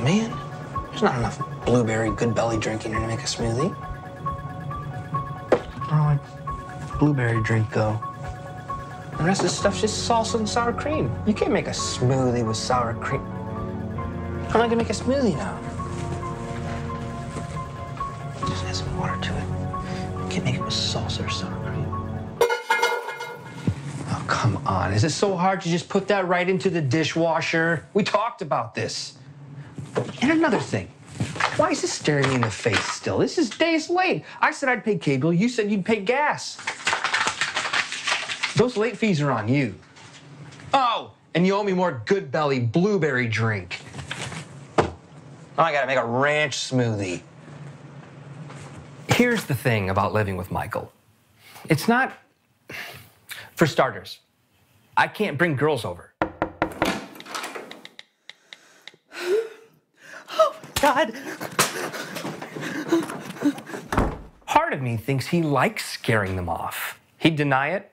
man. There's not enough blueberry good belly drink in here to make a smoothie. Oh, blueberry drink go. The rest of this stuff's just salsa and sour cream. You can't make a smoothie with sour cream. How am I gonna make a smoothie now? Just add some water to it. You can't make it with salsa or sour cream. Oh, come on. Is it so hard to just put that right into the dishwasher? We talked about this. And another thing. Why is this staring me in the face still? This is days late. I said I'd pay cable. You said you'd pay gas. Those late fees are on you. Oh, and you owe me more Good Belly blueberry drink. Oh, I gotta make a ranch smoothie. Here's the thing about living with Michael. It's not... For starters, I can't bring girls over. Oh, God. Part of me thinks he likes scaring them off. He'd deny it,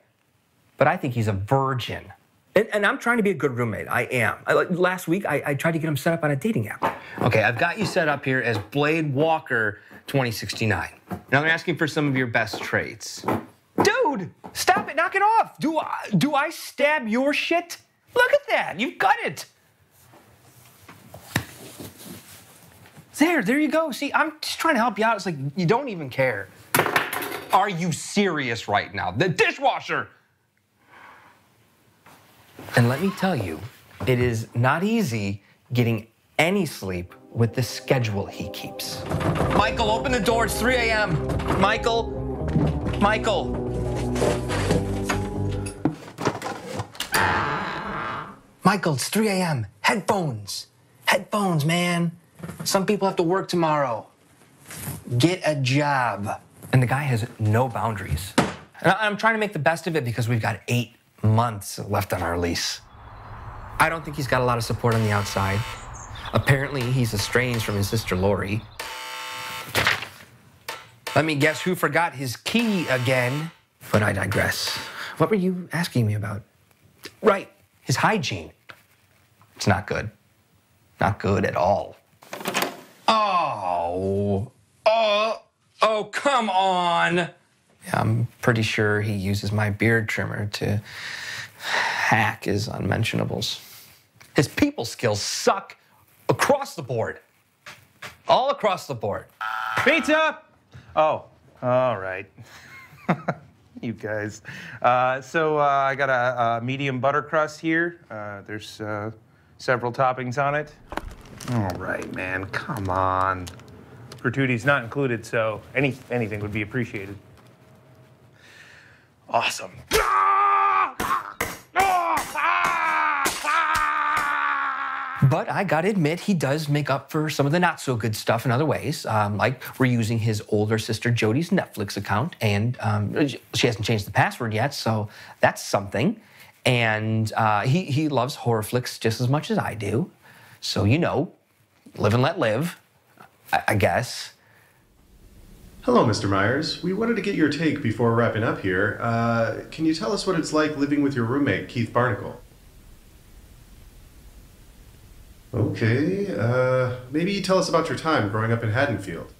but I think he's a virgin. And I'm trying to be a good roommate. I am. Last week, I tried to get him set up on a dating app. Okay, I've got you set up here as Blade Walker 2069. Now I'm asking for some of your best traits. Dude, stop it, knock it off. Do I stab your shit? Look at that, you've got it. There you go. See, I'm just trying to help you out. It's like you don't even care. Are you serious right now? The dishwasher! And let me tell you, it is not easy getting any sleep with the schedule he keeps. Michael, open the door. It's 3 a.m. Michael. Michael, it's 3 a.m. Headphones, man. Some people have to work tomorrow. Get a job. And the guy has no boundaries. And I'm trying to make the best of it because we've got 8 months left on our lease. I don't think he's got a lot of support on the outside. Apparently, he's estranged from his sister Lori. Let me guess who forgot his key again. But I digress. What were you asking me about? Right, his hygiene. It's not good. Not good at all. Oh, come on. Yeah, I'm pretty sure he uses my beard trimmer to hack his unmentionables. His people skills suck across the board. All across the board. Pizza! Oh, all right. You guys. I got a medium butter crust here. There's several toppings on it. All right, man, come on. Gratuity's not included, so anything would be appreciated. Awesome. But I gotta admit, he does make up for some of the not so good stuff in other ways. Like we're using his older sister Jody's Netflix account, and she hasn't changed the password yet, so that's something. And he loves horror flicks just as much as I do. So, you know, live and let live, I guess. Hello, Mr. Myers. We wanted to get your take before wrapping up here. Can you tell us what it's like living with your roommate, Keith Barnacle? Okay, maybe tell us about your time growing up in Haddonfield.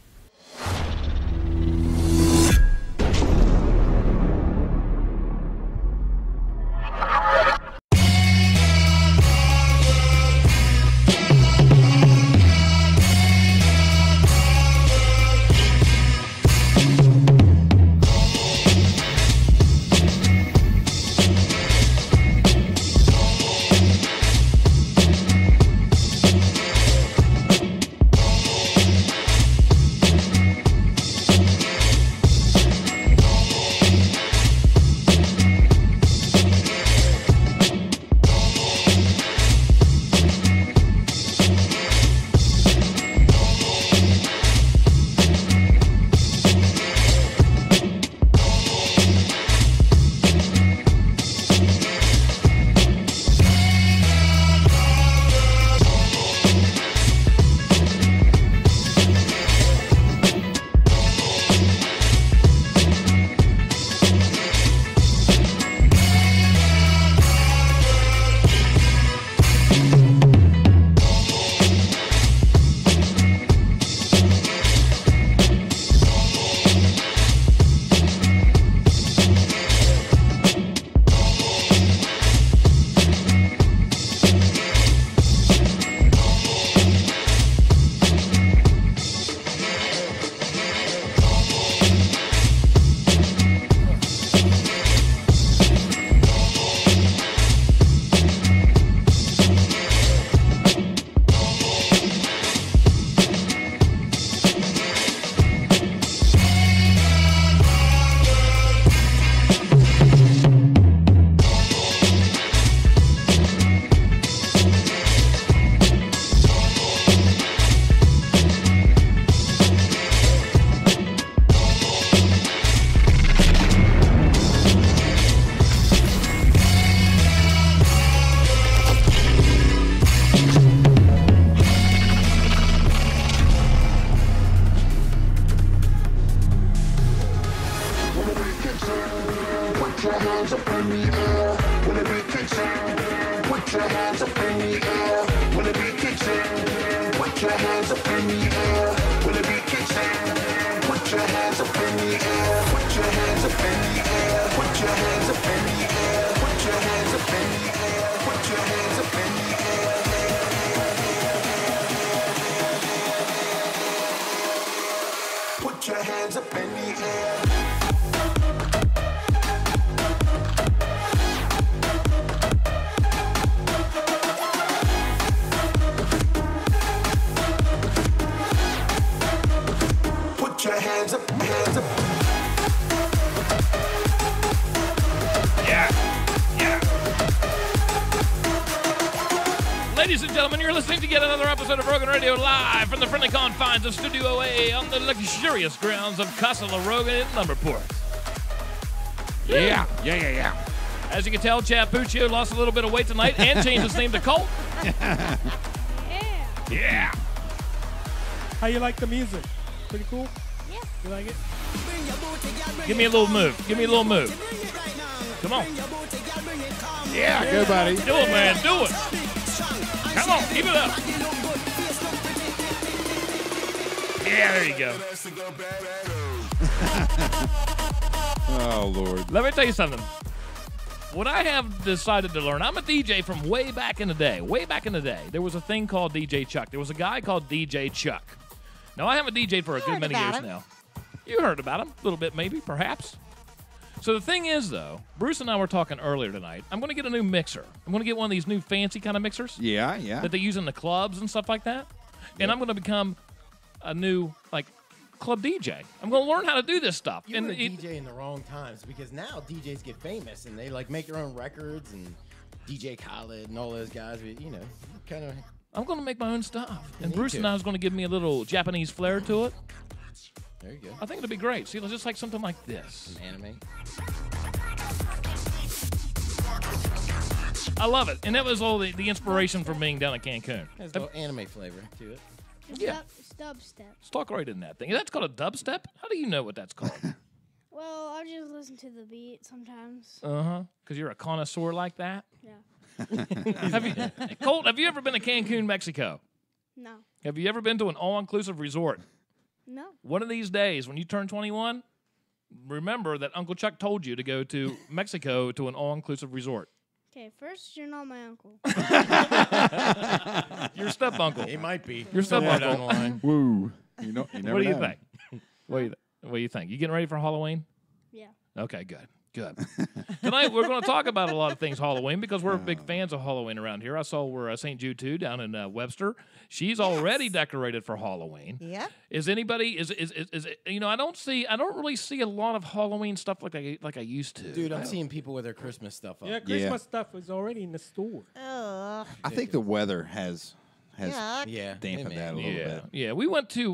hands up in the air when the beat kicks in. Put your hands up in the air when the beat kicks in. Put your hands up in the air. Put your hands up in the air. Put your hands up in the air. Put your hands up in the air. Put your hands up in the air. Put your hands up in the air. Put your hands up, hands up. Yeah. Ladies and gentlemen, you're listening to yet another episode of Rogan Radio live from the friendly confines of Studio A on the luxurious grounds of Casa La Rogan in Lumberport. Yeah. As you can tell, Chad Puccio lost a little bit of weight tonight and changed his name to Colt. Yeah. How you like the music? Pretty cool? Yeah. You like it? Give me a little move. Come on. Yeah, good buddy. Do it, man. Do it. Come on. Keep it up. Yeah, there you go. Oh, Lord. Let me tell you something. What I have decided to learn, I'm a DJ from way back in the day. Way back in the day, there was a thing called DJ Chuck. There was a guy called DJ Chuck. Now, I haven't DJed for a good many years now. You heard about him. A little bit, maybe, perhaps. So the thing is, though, Bruce and I were talking earlier tonight. I'm going to get a new mixer. I'm going to get one of these new fancy kind of mixers. Yeah. That they use in the clubs and stuff like that. And I'm going to become a new, club DJ. I'm going to learn how to do this stuff. You were a DJ in the wrong times because now DJs get famous and they make their own records and DJ Khaled and all those guys. Kind of. I'm going to make my own stuff. And Bruce and I is going to give me a little Japanese flair to it. There you go. I think it'll be great. See, just like something like this. Some anime. I love it. And that was all the inspiration from being down in Cancun. There's a little anime flavor to it. Yeah. It's dubstep. Let's talk right in that thing. That's called a dubstep? How do you know what that's called? Well, I just listen to the beat sometimes. Uh-huh. Because you're a connoisseur like that? Yeah. Colt, have you ever been to Cancun, Mexico? No. Have you ever been to an all-inclusive resort? No. One of these days, when you turn 21, remember that Uncle Chuck told you to go to Mexico to an all-inclusive resort. Okay, first, you're not my uncle. Your step-uncle. He might be. Your step-uncle. Woo. You never What do you know. think? What do you think? You getting ready for Halloween? Yeah. Okay, good. Tonight, we're going to talk about a lot of things Halloween because we're big fans of Halloween around here. I saw where St. Jude 2 down in Webster. She's already decorated for Halloween. Yeah. Is anybody, I don't really see a lot of Halloween stuff like I used to. Dude, I'm seeing people with their Christmas stuff up. Yeah, Christmas stuff is already in the store. Ugh. I think the weather has Yuck. dampened that a little bit. Yeah, we went to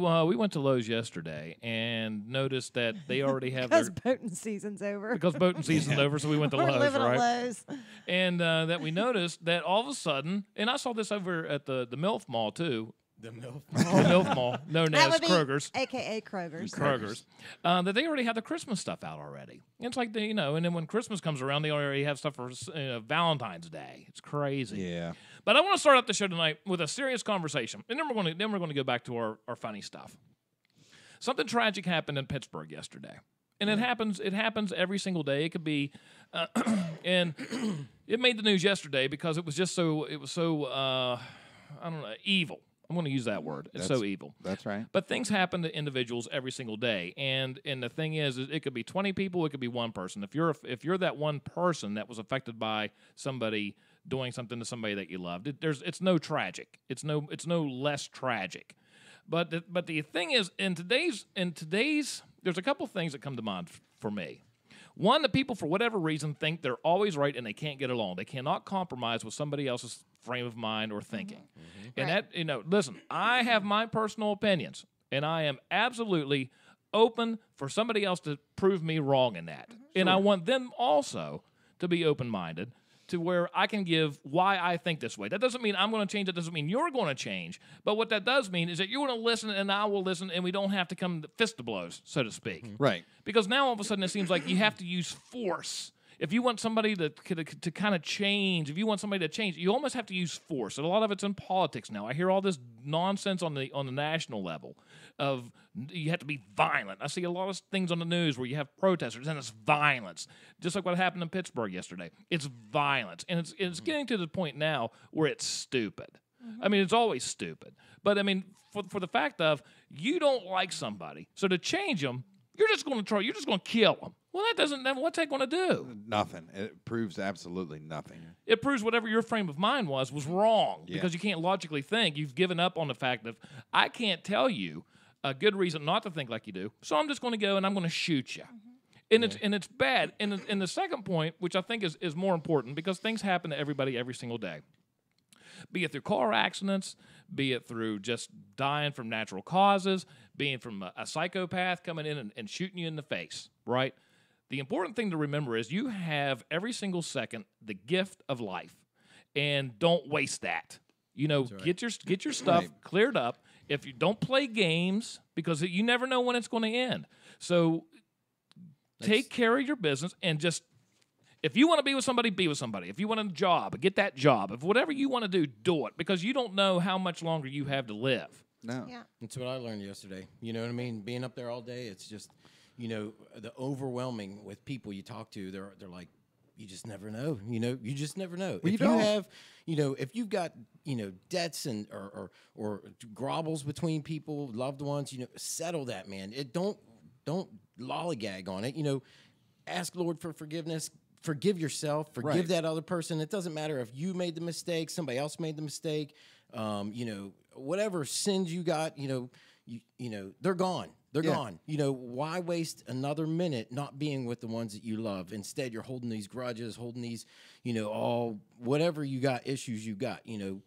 Lowe's yesterday and noticed that they already have Because boating season's over. because boating season's over, so we went to We're Lowe's, living right? at Lowe's. And that we noticed that all of a sudden, and I saw this over at the MILF Mall too. The milk. The MILF Mall, known That as would be Kroger's. AKA Kroger's. That they already have the Christmas stuff out already. It's like and then when Christmas comes around, they already have stuff for Valentine's Day. It's crazy. Yeah. But I want to start off the show tonight with a serious conversation, and then we're going to go back to our funny stuff. Something tragic happened in Pittsburgh yesterday, and it happens every single day. It could be, and it made the news yesterday because it was so I don't know, evil. I'm going to use that word. It's so evil. That's right. But things happen to individuals every single day, and the thing is it could be 20 people, it could be one person. If you're that one person that was affected by somebody doing something to somebody that you loved, it's no tragic. It's no less tragic. But the thing is, in today's, there's a couple things that come to mind for me. One, that people, for whatever reason, think they're always right and they can't get along. They cannot compromise with somebody else's frame of mind or thinking. And that, listen, I have my personal opinions, and I am absolutely open for somebody else to prove me wrong in that. And I want them also to be open-minded to where I can give why I think this way. That doesn't mean I'm going to change. That doesn't mean you're going to change. But what that does mean is that you're going to listen and I will listen, and we don't have to come to fist to blows, so to speak. Right. Because now all of a sudden it seems like you have to use force. if you want somebody to kind of change, if you want somebody to change, you almost have to use force. And a lot of it's in politics now. I hear all this nonsense on the national level of you have to be violent. I see a lot of things on the news where you have protesters and it's violence, just like what happened in Pittsburgh yesterday. It's violence, and it's getting to the point now where it's stupid. I mean, it's always stupid. But I mean, for the fact of you don't like somebody, so to change them, you're just going to kill them. Well, what's that going to do? Nothing. It proves absolutely nothing. It proves whatever your frame of mind was wrong because you can't logically think. You've given up on the fact that I can't tell you a good reason not to think like you do, so I'm just going to go and I'm going to shoot you. And it's bad. And the second point, which I think is more important, because things happen to everybody every single day. Be it through car accidents, be it through just dying from natural causes, being from a psychopath coming in and shooting you in the face, right? The important thing to remember is you have every single second the gift of life, and don't waste that. You know, get your stuff cleared up. If you don't play games, because you never know when it's going to end. So take care of your business and just. If you want to be with somebody, be with somebody. If you want a job, get that job. If whatever you want to do it, because you don't know how much longer you have to live. No. Yeah. That's what I learned yesterday. You know what I mean? Being up there all day, it's just, you know, the overwhelming with people you talk to, they're like, you just never know. You know, you just never know. Well, if you have, you know, if you've got, you know, debts and or grovels between people, loved ones, you know, settle that, man. Don't lollygag on it. You know, ask Lord for forgiveness. Forgive yourself. Forgive that other person. It doesn't matter if you made the mistake, somebody else made the mistake. You know, whatever sins you got, you know, they're gone. They're gone. You know, why waste another minute not being with the ones that you love? Instead, you're holding these grudges, holding these, you know, all whatever you got, issues you got. You know,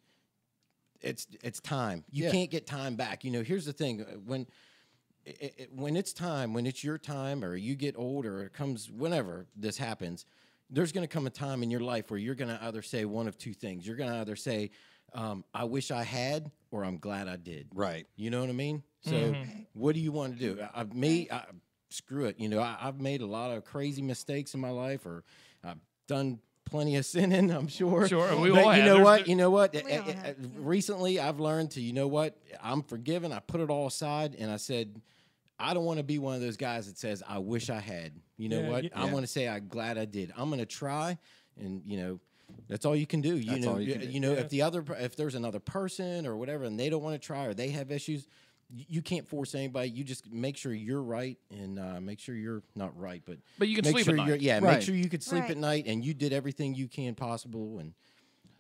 it's time. You can't get time back. You know, here's the thing: when it's time, when it's your time, or you get old, or it comes whenever this happens, there's going to come a time in your life where you're going to either say one of two things. You're going to either say, I wish I had, or I'm glad I did. Right. You know what I mean? So what do you want to do? Screw it. You know, I've made a lot of crazy mistakes in my life, or I've done plenty of sinning, I'm sure. Sure, we but all have. You know what? Recently, I've learned to, you know what? I'm forgiven. I put it all aside, and I said, I don't want to be one of those guys that says, I wish I had. You know what? I want to say, I'm glad I did. I'm going to try, and, you know, that's all you can do. You know, if there's another person or whatever, and they don't want to try, or they have issues, you can't force anybody. You just make sure you're right, and make sure you're not right, but you can sleep at night. Make sure you could sleep at night, and you did everything you can possible, and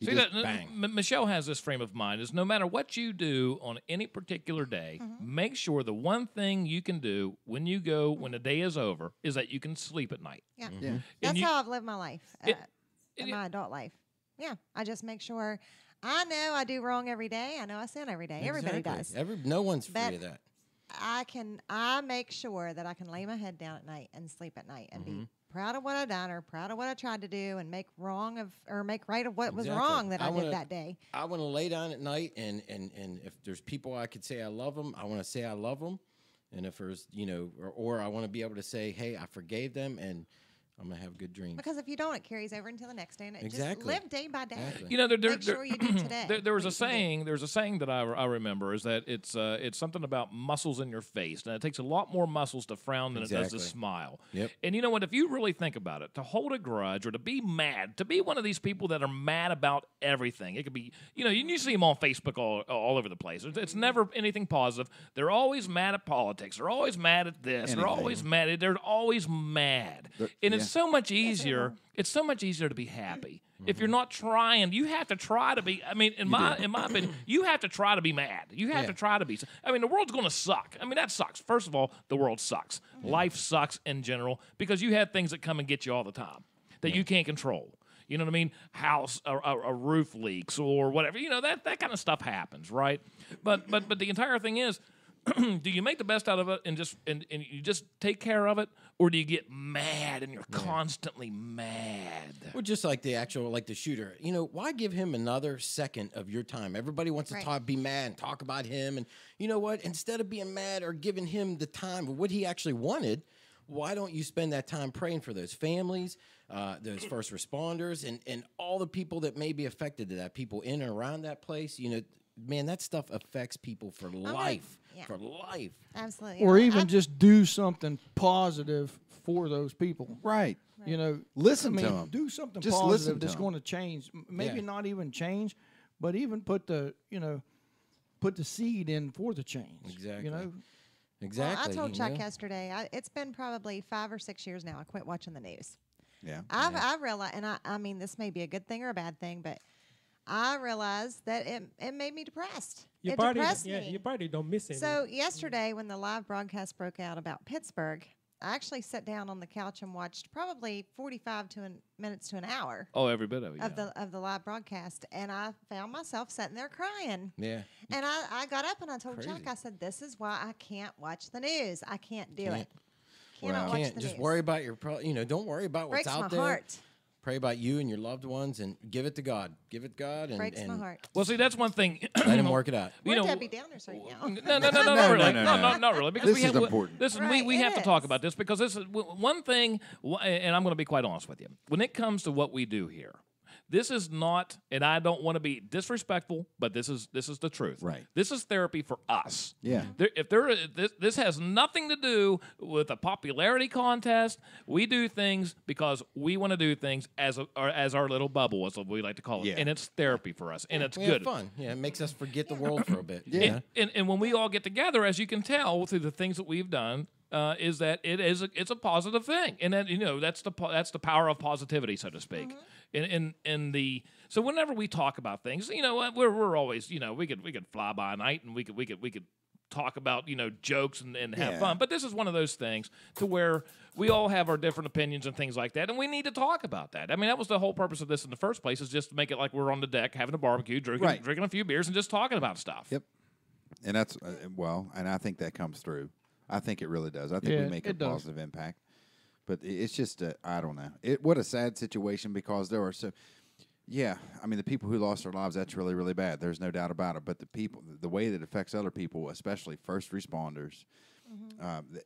see that Michelle has this frame of mind: is no matter what you do on any particular day, make sure the one thing you can do when the day is over is that you can sleep at night. Yeah, that's how I've lived my life, in my adult life. Yeah, I just make sure. I know I do wrong every day. I know I sin every day. Everybody does. No one's free of that. I make sure that I can lay my head down at night and sleep at night and be proud of what I've done, or proud of what I tried to do, and make right of what was wrong that I did that day. I want to lay down at night, and if there's people I could say I love them, I want to say I love them. And if there's, you know, or I want to be able to say, hey, I forgave them, and I'm going to have good dreams. Because if you don't, it carries over until the next day, and just live day by day. Exactly. You know, make sure you do today. There's a saying that I remember, is that it's something about muscles in your face, and it takes a lot more muscles to frown than it does to smile. Yep. And you know what? If you really think about it, to hold a grudge or to be mad, to be one of these people that are mad about everything, it could be, you know, you see them on Facebook all over the place. It's never anything positive. They're always mad at politics. They're always mad at this. They're always mad. They're always mad. And it's so much easier. It's so much easier to be happy. If you're not trying, you have to try to be. I mean, in my opinion, you have to try to be mad. You have to try to be. I mean, the world's going to suck. I mean, that sucks. First of all, the world sucks. Life sucks in general, because you have things that come and get you all the time that you can't control. You know what I mean? A roof leaks or whatever. You know, that kind of stuff happens, right? But the entire thing is, do you make the best out of it and you just take care of it, or do you get mad and you're constantly mad? Well, just like the shooter, you know, why give him another second of your time? Everybody wants to be mad and talk about him, and you know what? Instead of being mad or giving him the time of what he actually wanted, why don't you spend that time praying for those families, those first responders, and all the people that may be affected to that, people in and around that place. Man, that stuff affects people for life. Yeah. For life. Absolutely. Or even just do something positive for those people. Right. Listen to them. Do something Just positive listen to that's them. going to change. Maybe not even change, but even put the seed in for the change. Exactly. Well, Exactly. I told Chuck yesterday, it's been probably 5 or 6 years now. I quit watching the news. Yeah. I realized, and I mean, this may be a good thing or a bad thing, but I realized that it made me depressed. It depressed me. Your body don't miss it. So yesterday, when the live broadcast broke out about Pittsburgh, I actually sat down on the couch and watched probably 45 minutes to an hour. Oh, every bit of it. Of the live broadcast, and I found myself sitting there crying. Yeah. And I got up and I told Crazy. Chuck, I said, "This is why I can't watch the news. I can't do it. Cannot Well, watch can't the just news. worry about don't worry about what's Breaks out my there. heart. Pray about you and your loved ones, and give it to God. Give it to God, and Breaks my heart. Well, see, that's one thing. let Him work it out. We're Debbie Downers right now. No, not really. No. Not really. Because This we is have, important. Listen, Right, we it have to talk is. about this because this is one thing, and I'm going to be quite honest with you. When it comes to what we do here, this is not, and I don't want to be disrespectful, but this is the truth. Right. This is therapy for us. Yeah. This has nothing to do with a popularity contest. We do things because we want to do things as our little bubble, as we like to call it, Yeah. and it's therapy for us, and it's We good. have fun. Yeah, it makes us forget the world for a bit. Yeah. And when we all get together, as you can tell through the things that we've done, is that it's a positive thing, and that that's the power of positivity, so to speak. So whenever we talk about things, we're always we could fly by night and we could talk about jokes and have Yeah. fun, but this is one of those things to where we all have our different opinions and things like that, and we need to talk about that. I mean, that was the whole purpose of this in the first place, is just to make it like we're on the deck having a barbecue, drinking a few beers, and just talking about stuff. Yep. And that's and I think that comes through. I think it really does. I think we make a positive impact. But it's just I don't know. What a sad situation, because there are so. Yeah, I mean, the people who lost their lives, that's really, really bad. There's no doubt about it. But the way that it affects other people, especially first responders,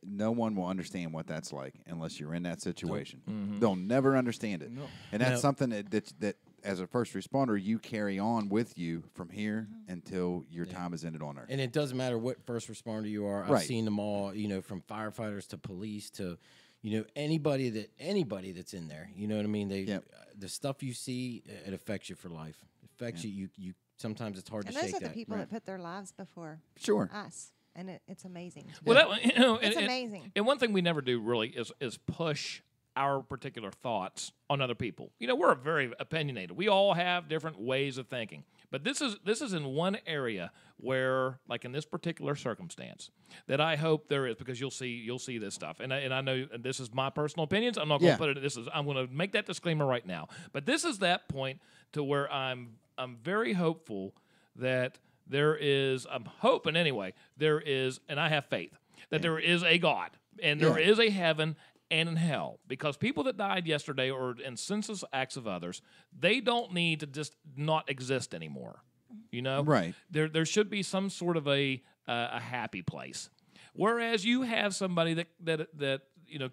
no one will understand what that's like unless you're in that situation. They'll never understand it. No. And that's something that as a first responder, you carry on with you from here until your time is ended on Earth. And it doesn't matter what first responder you are. I've seen them all, from firefighters to police to, anybody that's in there. You know what I mean? The stuff you see, it affects you for life. It affects you. You sometimes it's hard to shake that. And those are the people that put their lives before us. And it's amazing. Well, it's amazing. And one thing we never do really is push our particular thoughts on other people. We're very opinionated. We all have different ways of thinking. But this is in one area where, like in this particular circumstance, that I hope there is, because you'll see this stuff. And I know this is my personal opinions. I'm not going to put it. I'm going to make that disclaimer right now. But this is that point to where I'm very hopeful that there is. I'm hoping anyway. There is, and I have faith that there is a God and there is a heaven and in hell, because people that died yesterday or in senseless acts of others, they don't need to just not exist anymore. Right. There should be some sort of a happy place. Whereas you have somebody that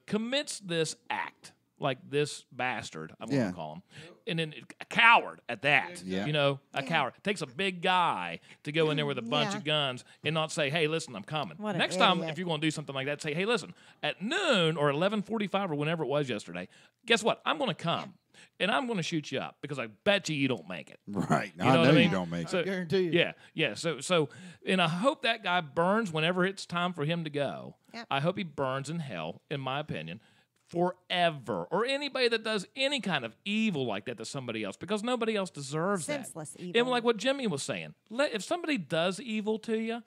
commits this act, like this bastard, I'm going to call him, and then a coward at that. A coward. It takes a big guy to go in there with a bunch of guns and not say, "Hey, listen, I'm coming." Next time, if you're going to do something like that, say, "Hey, listen, at noon or 11:45 or whenever it was yesterday, guess what? I'm going to come." And I'm going to shoot you up because I bet you don't make it. Right. You know what I mean? You don't make it. I guarantee you. Yeah. So, and I hope that guy burns whenever it's time for him to go. Yep. I hope he burns in hell, in my opinion, forever. Or anybody that does any kind of evil like that to somebody else, because nobody else deserves Senseless that. evil. And like what Jimmy was saying, if somebody does evil to you,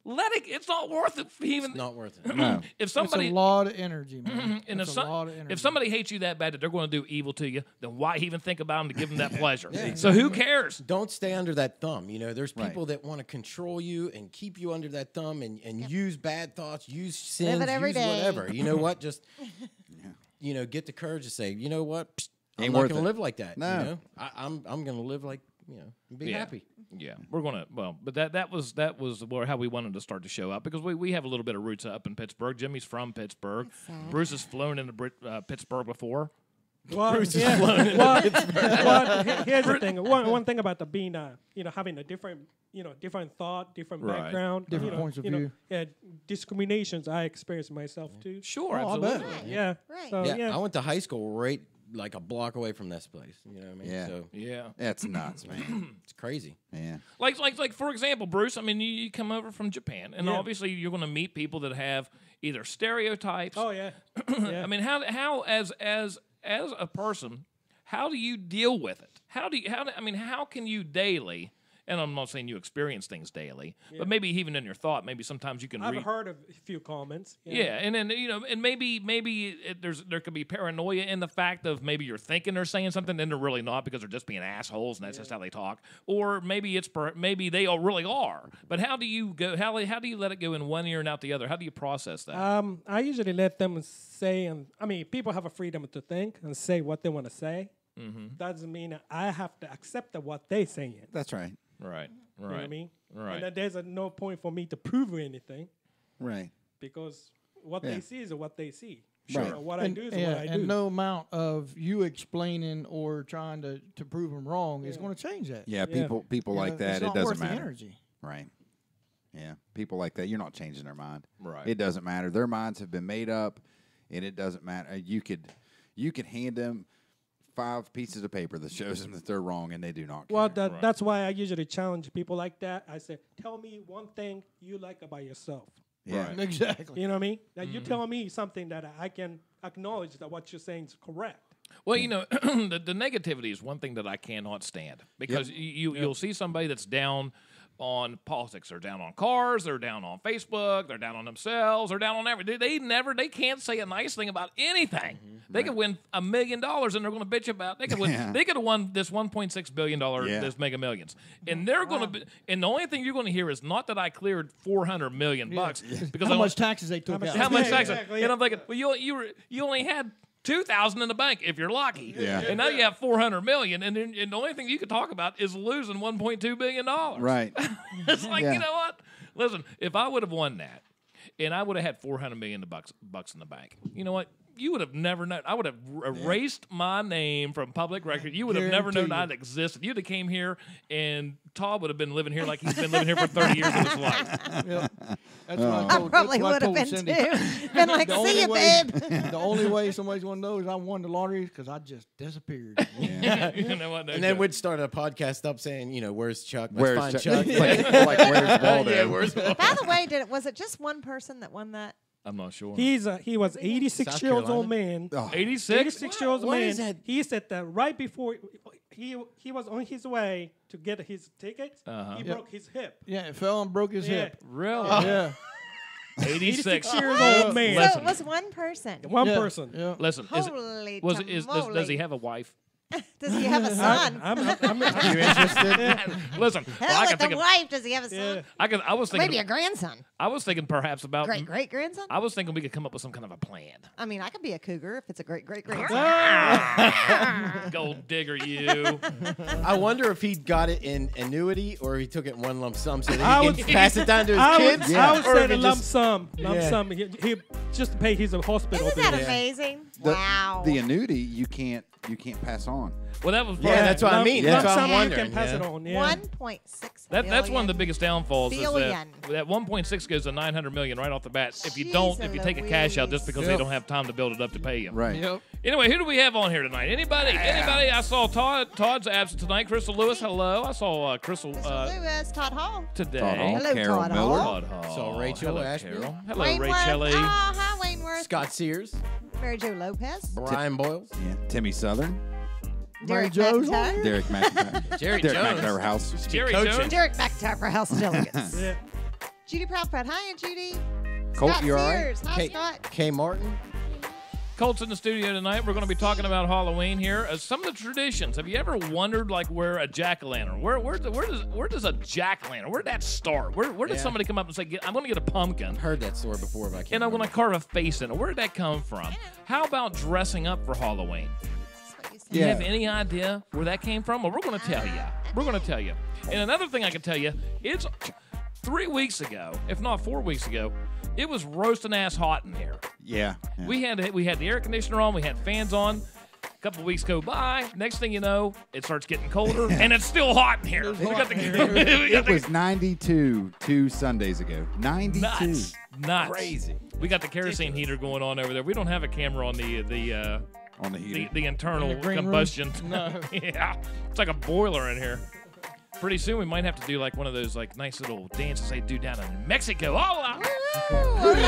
let it. It's not worth it. Even It's not worth it. No. If somebody it's a lot of energy, man. and It's a lot of energy. if somebody hates you that bad that they're going to do evil to you, then why even think about them to give them that pleasure? So who cares? Don't stay under that thumb. There's people that want to control you and keep you under that thumb and use bad thoughts, use sins, every use day. whatever. You know what? Just get the courage to say, you know what? I'm Ain't not worth going to it. live like that. No. I'm going to live like and be happy. Yeah, we're gonna. Well, but that was how we wanted to start the show out, because we have a little bit of roots up in Pittsburgh. Jimmy's from Pittsburgh. Bruce has flown into Pittsburgh before. Well, Bruce is yeah. flown into Well, Pittsburgh. well, here's the thing. One thing about the being, having a different, different thought, different Right. background, Different points of view. Yeah, discriminations I experienced myself too. Sure, Oh, I bet. absolutely. Yeah. Right. So, Yeah, I went to high school right like a block away from this place. You know what I mean? Yeah. So Yeah. That's nuts, man. it's crazy. Yeah. Like for example, Bruce. I mean, you come over from Japan, and Yeah. obviously you're going to meet people that have either stereotypes. Oh yeah. Yeah. I mean, how as a person, how do you deal with it? How can you daily? And I'm not saying you experience things daily, but maybe even in your thought, maybe sometimes you can. I've heard of a few comments. Yeah, and then and maybe there could be paranoia in the fact of maybe you're thinking they're saying something and they're really not because they're just being assholes and that's just how they talk. Or maybe maybe they all really are. But how do you go? How do you let it go in one ear and out the other? How do you process that? I usually let them say, and I mean, people have a freedom to think and say what they want to say. Doesn't mean I have to accept what they're saying. That's right. Right. You know what I mean? Right. And then there's no point for me to prove anything Right. because what they see is what they see. Sure. So what I do is what I do. And no amount of you explaining or trying to prove them wrong is going to change that. Yeah, people You like know, that, it's it not doesn't worth the matter. energy. Right. Yeah, people like that, you're not changing their mind. Right. It doesn't matter. Their minds have been made up, and it doesn't matter. You could hand them 5 pieces of paper that shows them that they're wrong, and they do not care. Well, that's why I usually challenge people like that. I say, tell me one thing you like about yourself. Yeah. Right. Exactly. You know what I mean? Now you tell me something that I can acknowledge that what you're saying is correct. Well, the negativity is one thing that I cannot stand because you'll see somebody that's down on politics. They're down on cars. They're down on Facebook. They're down on themselves. They're down on everything. They can't say a nice thing about anything. They could win $1 million and they're going to bitch about. They could win. They could have won this $1.6 billion, this Mega Millions, and they're going to be. And the only thing you're going to hear is not that I cleared $400 million because How much taxes they took out. how much taxes. Exactly, And I'm thinking, well, you only had 2,000 in the bank if you're lucky. Yeah. And now you have 400 million, and the only thing you can talk about is losing 1.2 billion dollars. Right. It's like, Yeah. you know what? Listen, if I would have won that, and I would have had 400 million bucks in the bank, you know what? You would have never known. I would have erased my name from public record. You would have never known I'd existed. You'd have came here, and Todd would have been living here like he's been living here for 30 years of his life. Yep. That's what I I told. probably that's what I would have told been Cindy. too. Been like, The see only you, way- babe. The only way somebody's going to know is I won the lottery because I just disappeared. You know what? No And then joke. we'd start a podcast up saying, where's Chuck? Let's Where's find Chuck? Chuck. like where's Waldo? Yeah, where's Waldo? By the way, was it just one person that won that? I'm not sure. He was 86 South years old Carolina? man. 86? 86 years old What man. is that? He said that right before he was on his way to get his tickets, he broke his hip. Yeah, it fell and broke his Yeah. hip. Really? Yeah. 86 years old man. So Listen, it was one person. One Yeah. person. Yeah. listen. Holy Does he tamale. have a wife? Does he have a son? I'm You interested? Listen, Hell, I with can the think of, wife, does he have a son? Yeah. I was thinking Maybe a grandson. I was thinking perhaps about Great great grandson? I was thinking we could come up with some kind of a plan. I mean, I could be a cougar if it's a great great grandson. Gold digger, you. I wonder if he got it in annuity or he took it in one lump sum so I that he would- can pass it down to his I would, kids. I would Or say if the he lump just- sum. Lump Yeah. sum. He just to pay his hospital Isn't bill. that amazing? The, Wow. the annuity you can't pass on. Well, that was Yeah, that's what I mean. Lump That's what I'm sum, you wondering. can pass yeah. it on. Yeah. 1.6 that's one of the billion. biggest downfalls. Billion. Is that 1.6 goes to 900 million right off the bat. If you take a cash out just because they Yep. don't have time to build it up to pay you. Right. Yep. Anyway, who do we have on here tonight? Anybody? I saw Todd's absent tonight. Crystal Lewis, hello. I saw Crystal Mr. Lewis, Todd Hall. today. Todd Hall, Hello, Carol Todd Miller. Hall. Todd Hall. Saw Rachel Hello, Ashby. Carol. Hello, Wainworth. Rachel. Oh, hi, Wainworth. Scott Sears, Mary Jo Lopez. Brian Boyles, Yeah. Timmy Southern, Derek Joe's on McIntyre. Derek McIntyre, Jerry Derek Jones. McIntyre House. Jerry coaching. Jones. Derek McIntyre for House of Delegates. Yeah. Judy Proudfoot. Hi, Judy. Colt, Scott you all right? Sears. Hi, Kay, Scott. Kay Martin. Colt's in the studio tonight. We're going to be talking about Halloween here. Some of the traditions. Have you ever wondered, like, where a jack-o'-lantern? Where does a jack-o'-lantern? Where did that start? Where does Yeah. somebody come up and say, "I'm going to get a pumpkin"? Heard that story before, but I can't And I'm going to remember. carve a face in it. Where did that come from? How about dressing up for Halloween? That's what you said. Do you have any idea where that came from? Well, we're going to tell you. We're going to tell you. And another thing I can tell you, it's 3 weeks ago, if not 4 weeks ago, it was roasting ass hot in here. Yeah. We had the air conditioner on, we had fans on, A couple weeks go by. Next thing you know, it starts getting colder, and it's still hot in here. It was 92 2 Sundays ago. 92. Nuts. Crazy. We got the kerosene heater going on over there. We don't have a camera on the heater. The internal combustion. No. Yeah, it's like a boiler in here. Pretty soon we might have to do like one of those like nice little dances they do down in Mexico. Hola! Hola!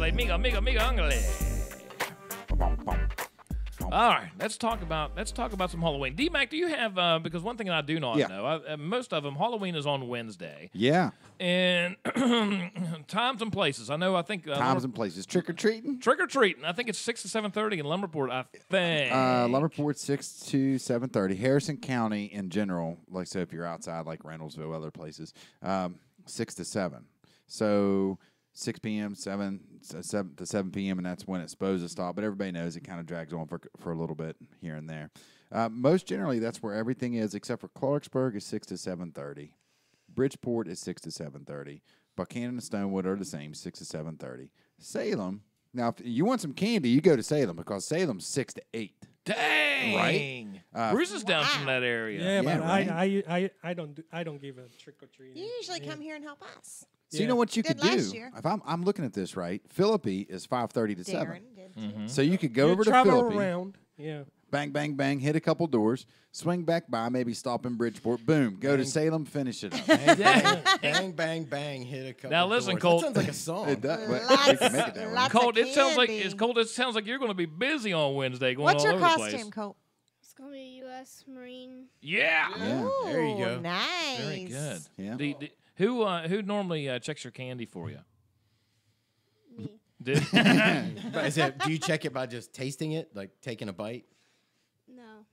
Amigo, amigo, amigo, All right, let's talk about some Halloween. D-Mac, do you have because one thing I do not know, most of them Halloween is on Wednesday. Yeah. And times and places. I think times and places. Trick or treating. Trick or treating. I think it's 6 to 7:30 in Lumberport. I think. Lumberport 6 to 7:30. Harrison County in general, like so, if you're outside like Reynoldsville, other places, 6 to 7. So 6 p.m., 7 to 7 p.m., and that's when it's supposed to stop. But everybody knows it kind of drags on for a little bit here and there. Most generally, that's where everything is, except for Clarksburg is 6 to 7:30. Bridgeport is 6 to 7:30. Buchanan and Stonewood are the same, 6 to 7:30. Salem, now if you want some candy, you go to Salem because Salem's 6 to 8. Dang! Right? Bruce is down from that area. Yeah, but right? I don't give a trick or treat. You usually come here and help us. So you know what you could do? Last year. If I'm looking at this right, Philippi is 5:30 to 7. Darren did too. So you could go You over to travel Philippi. around. Yeah. Bang, bang, bang, hit a couple doors, swing back by, maybe stop in Bridgeport, boom, go to Salem, finish it up. Bang, bang, bang, hit a couple Now listen, doors. Colt. That sounds like a song. It does, but we can make it that way. Colt, it sounds like it sounds like you're going to be busy on Wednesday, going What's all your over the place. costume, Colt? It's gonna be a U.S. Marine. Yeah. Yeah. There you go. Nice. Very good. Yeah. Who normally checks your candy for you? Me. Did- Do you check it by just tasting it, like taking a bite? No.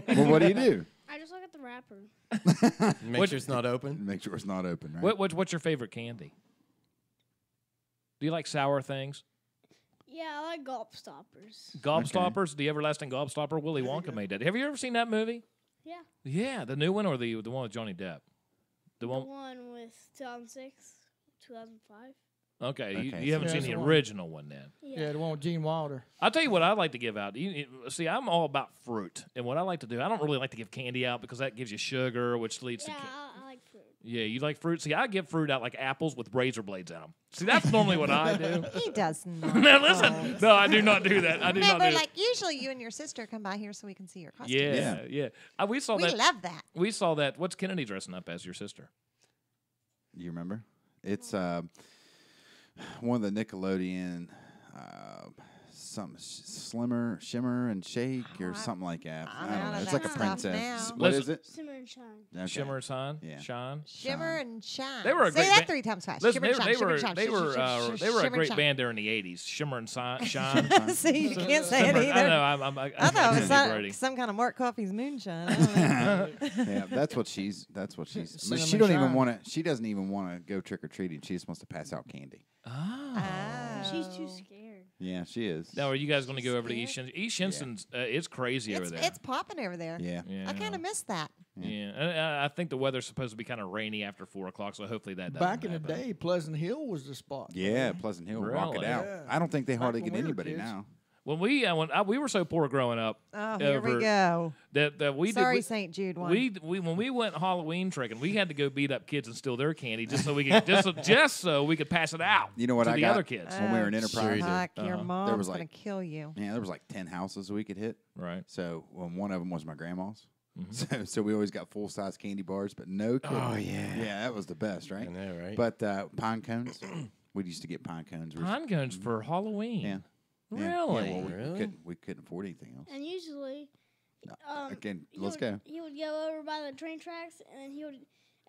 Well, what do you do? I just look at the wrapper. Make sure it's not open. Make sure it's not open, right? What's your favorite candy? Do you like sour things? Yeah, I like Gobstoppers. Gobstoppers? The everlasting Gobstopper? Willy Wonka made that. Have you ever seen that movie? Yeah. Yeah, the new one or the one with Johnny Depp? The The one. one with 2006, 2005. Okay, Okay, you haven't so seen that's the the one. original one then. Yeah, the one with Gene Wilder. I'll tell you what I like to give out. See, I'm all about fruit, and what I like to do, I don't really like to give candy out because that gives you sugar, which leads Yeah, to. I like fruit. Yeah, you like fruit. See, I give fruit out like apples with razor blades in them. See, that's normally what I do. He does not. Now listen, no, I do not do that. I do not Remember, do. like usually you and your sister come by here so we can see your costumes. Yeah. We saw We that. love that. We saw that. What's Kennedy dressing up as? Your sister? You remember? It's one of the Nickelodeon, something Shimmer and Shake or something like that. I'm I don't out know. of It's that like a stuff princess. now. What is it? Simmer and shine. Okay. Shimmer and Shine. Yeah. Shine. Shimmer and shine. They were a Say great that band. 3 times fast. Listen, Shimmer and shine. Shimmer and shine. they were a Shimmer great and shine. band during the '80s. Shimmer and Shine. See, you can't say it Shimmer- either. I know. I thought it was Brady. some kind of Mark Coffey's moonshine. I don't know. Yeah, that's what she's. But Cinnamon she don't even shine. want to. She doesn't even want to go trick or treating. She just wants to pass out candy. She's too scared. Yeah, she is. Now, are you guys going to go over to East Shinson? East Shinson's, it's crazy over there. It's popping over there. Yeah. Yeah. I kind of miss that. Yeah, and I think the weather's supposed to be kind of rainy after 4 o'clock, so hopefully that doesn't Back in the happen. day, Pleasant Hill was the spot. Yeah, Pleasant Hill, rock it Really? out. Yeah. I don't think they hardly when get we were anybody kids. now. When we were so poor growing up, Oh, here we go. that we Sorry, did. St. Jude one. We when we went Halloween tricking, we had to go beat up kids and steal their candy just so we could just so we could pass it out. You know what to I the got other kids. when we were in Enterprise? Fuck, your There mom's was gonna like- kill you. Yeah, there was like 10 houses we could hit. Right. So one of them was my grandma's. So we always got full size candy bars, but no kidding. Oh, yeah. Yeah, that was the best, right? I know, right? But pine cones, we used to get pine cones. Pine cones for Halloween. Yeah. Really? Yeah, well, Really? we couldn't afford anything else. And usually, Again, he let's would- go. He would go over by the train tracks, and then he would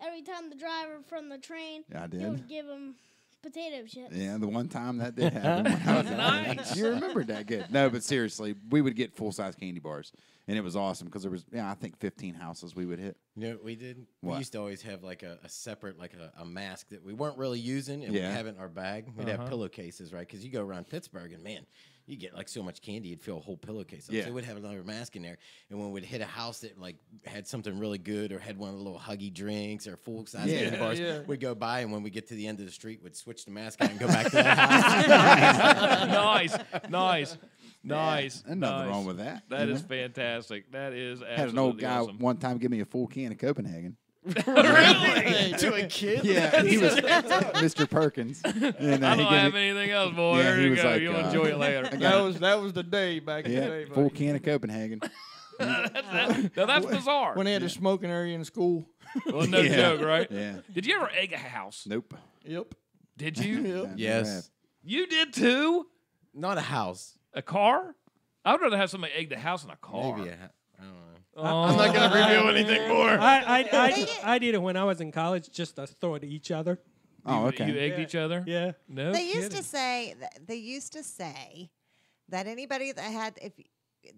every time the driver from the train, Yeah, I he did. would give him potato chips. Yeah, the one time that did happen. when I was out there. Nice. You remember that good. No, but seriously, we would get full size candy bars, and it was awesome because there was, I think 15 houses we would hit. You know, we did. What? We used to always have like a separate, like a mask that we weren't really using, and Yeah. we'd have it in our bag. We'd have pillowcases, right? Because you go around Pittsburgh, and man, you get like so much candy, you'd fill a whole pillowcase up. Yeah. So we'd have another mask in there, and when we'd hit a house that like had something really good or had one of the little huggy drinks or full size Yeah. candy bars, we'd go by, and when we get to the end of the street, we'd switch the mask out and go back to the house. Nice. Nice. And nothing wrong with that. That is fantastic. That is absolutely Had an old guy awesome. one time give me a full can of Copenhagen. Really? To a kid? Yeah, he was Mr. Perkins. And, I he don't gave have me- anything else, boy. Yeah, There he you was go. like, You'll enjoy it later. That was the day back in the day. full buddy. can of Copenhagen. Now that's bizarre. When they had a smoking area in school. Well, no joke, right? Yeah. Did you ever egg a house? Nope. Yep. Did you? Yep. Yes. You did too? Not a house. A car? I would rather have somebody egg the house than a car. Maybe I don't know. Oh. I'm not going to reveal anything more. I did it when I was in college, just to throw it at each other. Oh, okay. You egged each other? Yeah. No They used kidding. to say that anybody that had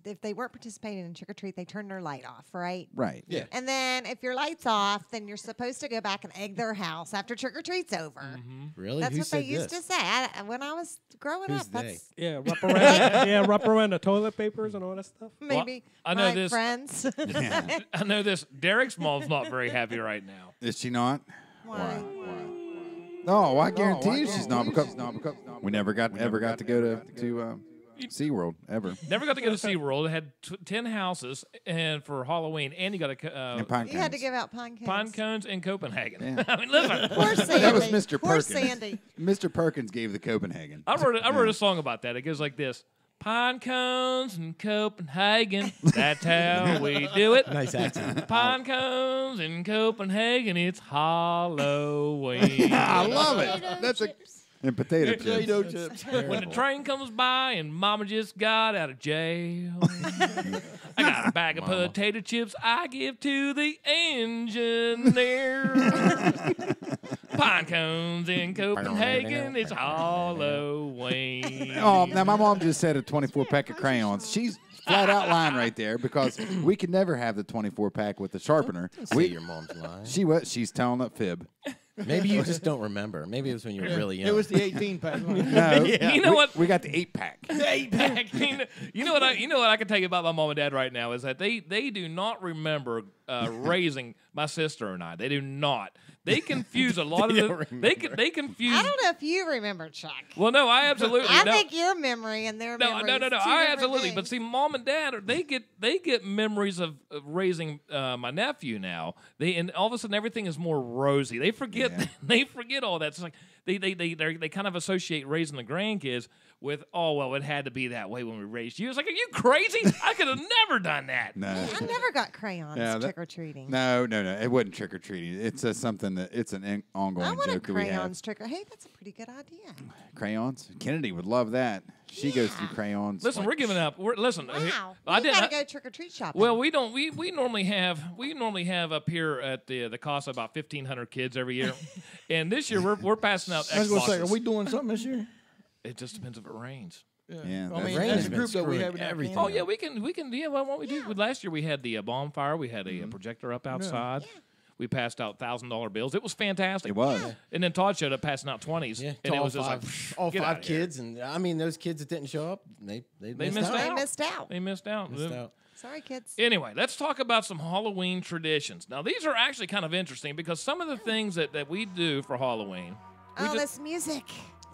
if they weren't participating in trick or treat, they turned their light off, right? Right. Yeah. And then if your light's off, then you're supposed to go back and egg their house after trick or treat's over. Really? That's Who what said they used this? to say when I was growing Who's up. they? That's Wrap around the toilet papers and all that stuff. maybe I know my this. friends. I know this. Derek's mom's not very happy right now. Is she not? Why? No, I guarantee you she's not because we never got to go to SeaWorld ever. Never got to go to SeaWorld. It had 10 houses and for Halloween, and you got to And pine You had to cones. give out pine cones. pine cones in Copenhagen. Yeah. I mean, listen. Poor Sandy. That was Mr. Poor Perkins. Sandy. Mr. Perkins gave the Copenhagen. I wrote a song about that. It goes like this. Pine cones in Copenhagen. That's how we do it. Nice accent. Pine cones in Copenhagen. It's Halloween. I love it. Potato That's chips. and potato chips. Potato chips. When the train comes by and Mama just got out of jail, I got a bag of potato chips I give to the engineer. Pine cones in Copenhagen, it's Halloween. Oh, now my mom just said a 24-pack of crayons. She's flat out lying right there because we could never have the 24-pack with the sharpener. Say your mom's lying. She's telling a fib. Maybe you just don't remember. Maybe it was when you were really young. It was the 18-pack. No, You know what? We got the 8-pack. You know what I can tell you about my mom and dad right now is that they do not remember raising my sister and I. They do not. They confuse a lot of they confuse. I don't know if you remember, Chuck. Well, no, I absolutely. I no. think your memory and their memory. No. is two I different absolutely. But things. see, mom and dad, they get memories of raising my nephew now. And all of a sudden everything is more rosy. They forget they forget all that. It's like they kind of associate raising the grandkids with it had to be that way when we raised you. It's like, are you crazy? I could have never done that. No. I never got crayons trick or treating. No. It wasn't trick or treating. It's something that it's an ongoing I wanted joke that we have. crayons trick or. Hey, that's a pretty good idea. Crayons. Kennedy would love that. She goes through crayons. Listen, we're giving up. Listen. Wow, I we didn't. gotta go trick or treat shopping. Well, we don't. We normally have up here at the cost of about 1,500 kids every year, and this year we're passing out I was going to say, are Xboxes. we doing something this year? It just depends if it rains. Yeah, I mean, rain as has a been group, though, we screwing have everything. Oh yeah, we can. Yeah, well, what we do last year we had the bonfire. We had a projector up outside. We passed out $1,000 bills. It was fantastic. It was. And then Todd showed up passing out 20s. Yeah, and to it all was just five, like all get 5 outta here. kids, and I mean those kids that didn't show up, they missed out. out. They missed out. They missed out. Missed out. Sorry, kids. Anyway, let's talk about some Halloween traditions. Now, these are actually kind of interesting because some of the things that we do for Halloween. This music.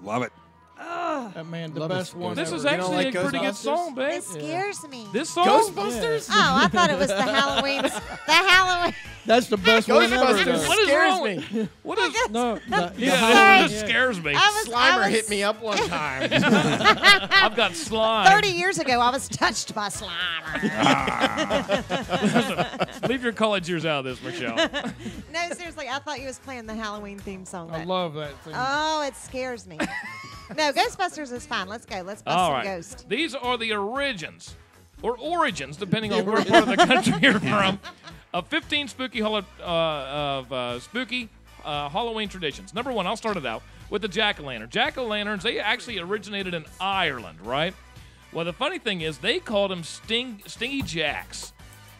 Love it. That man, the Love best it. one. This ever. is You don't actually like a pretty good Ghostbusters? song, babe. It scares me. This song? Ghostbusters? Oh, I thought it was the Halloween. The Halloween. That's the best one ever. Ghostbusters though. What is scares wrong me. with What is No, Yeah, it scares me. Slimer hit me up one time. I've got slime. 30 years ago, I was touched by Slimer. Leave your college years out of this, Michelle. No, seriously, I thought you was playing the Halloween theme song. I but- love that thing. Oh, it scares me. No, Ghostbusters is fine. Let's go. Let's bust All some right. ghosts. These are the origins, or origins, depending on where part of the country you're from, of 15 spooky Halloween traditions. Number one, I'll start it out with the jack-o'-lantern. Jack-o'-lanterns, they actually originated in Ireland, right? Well, the funny thing is they called them stingy jacks.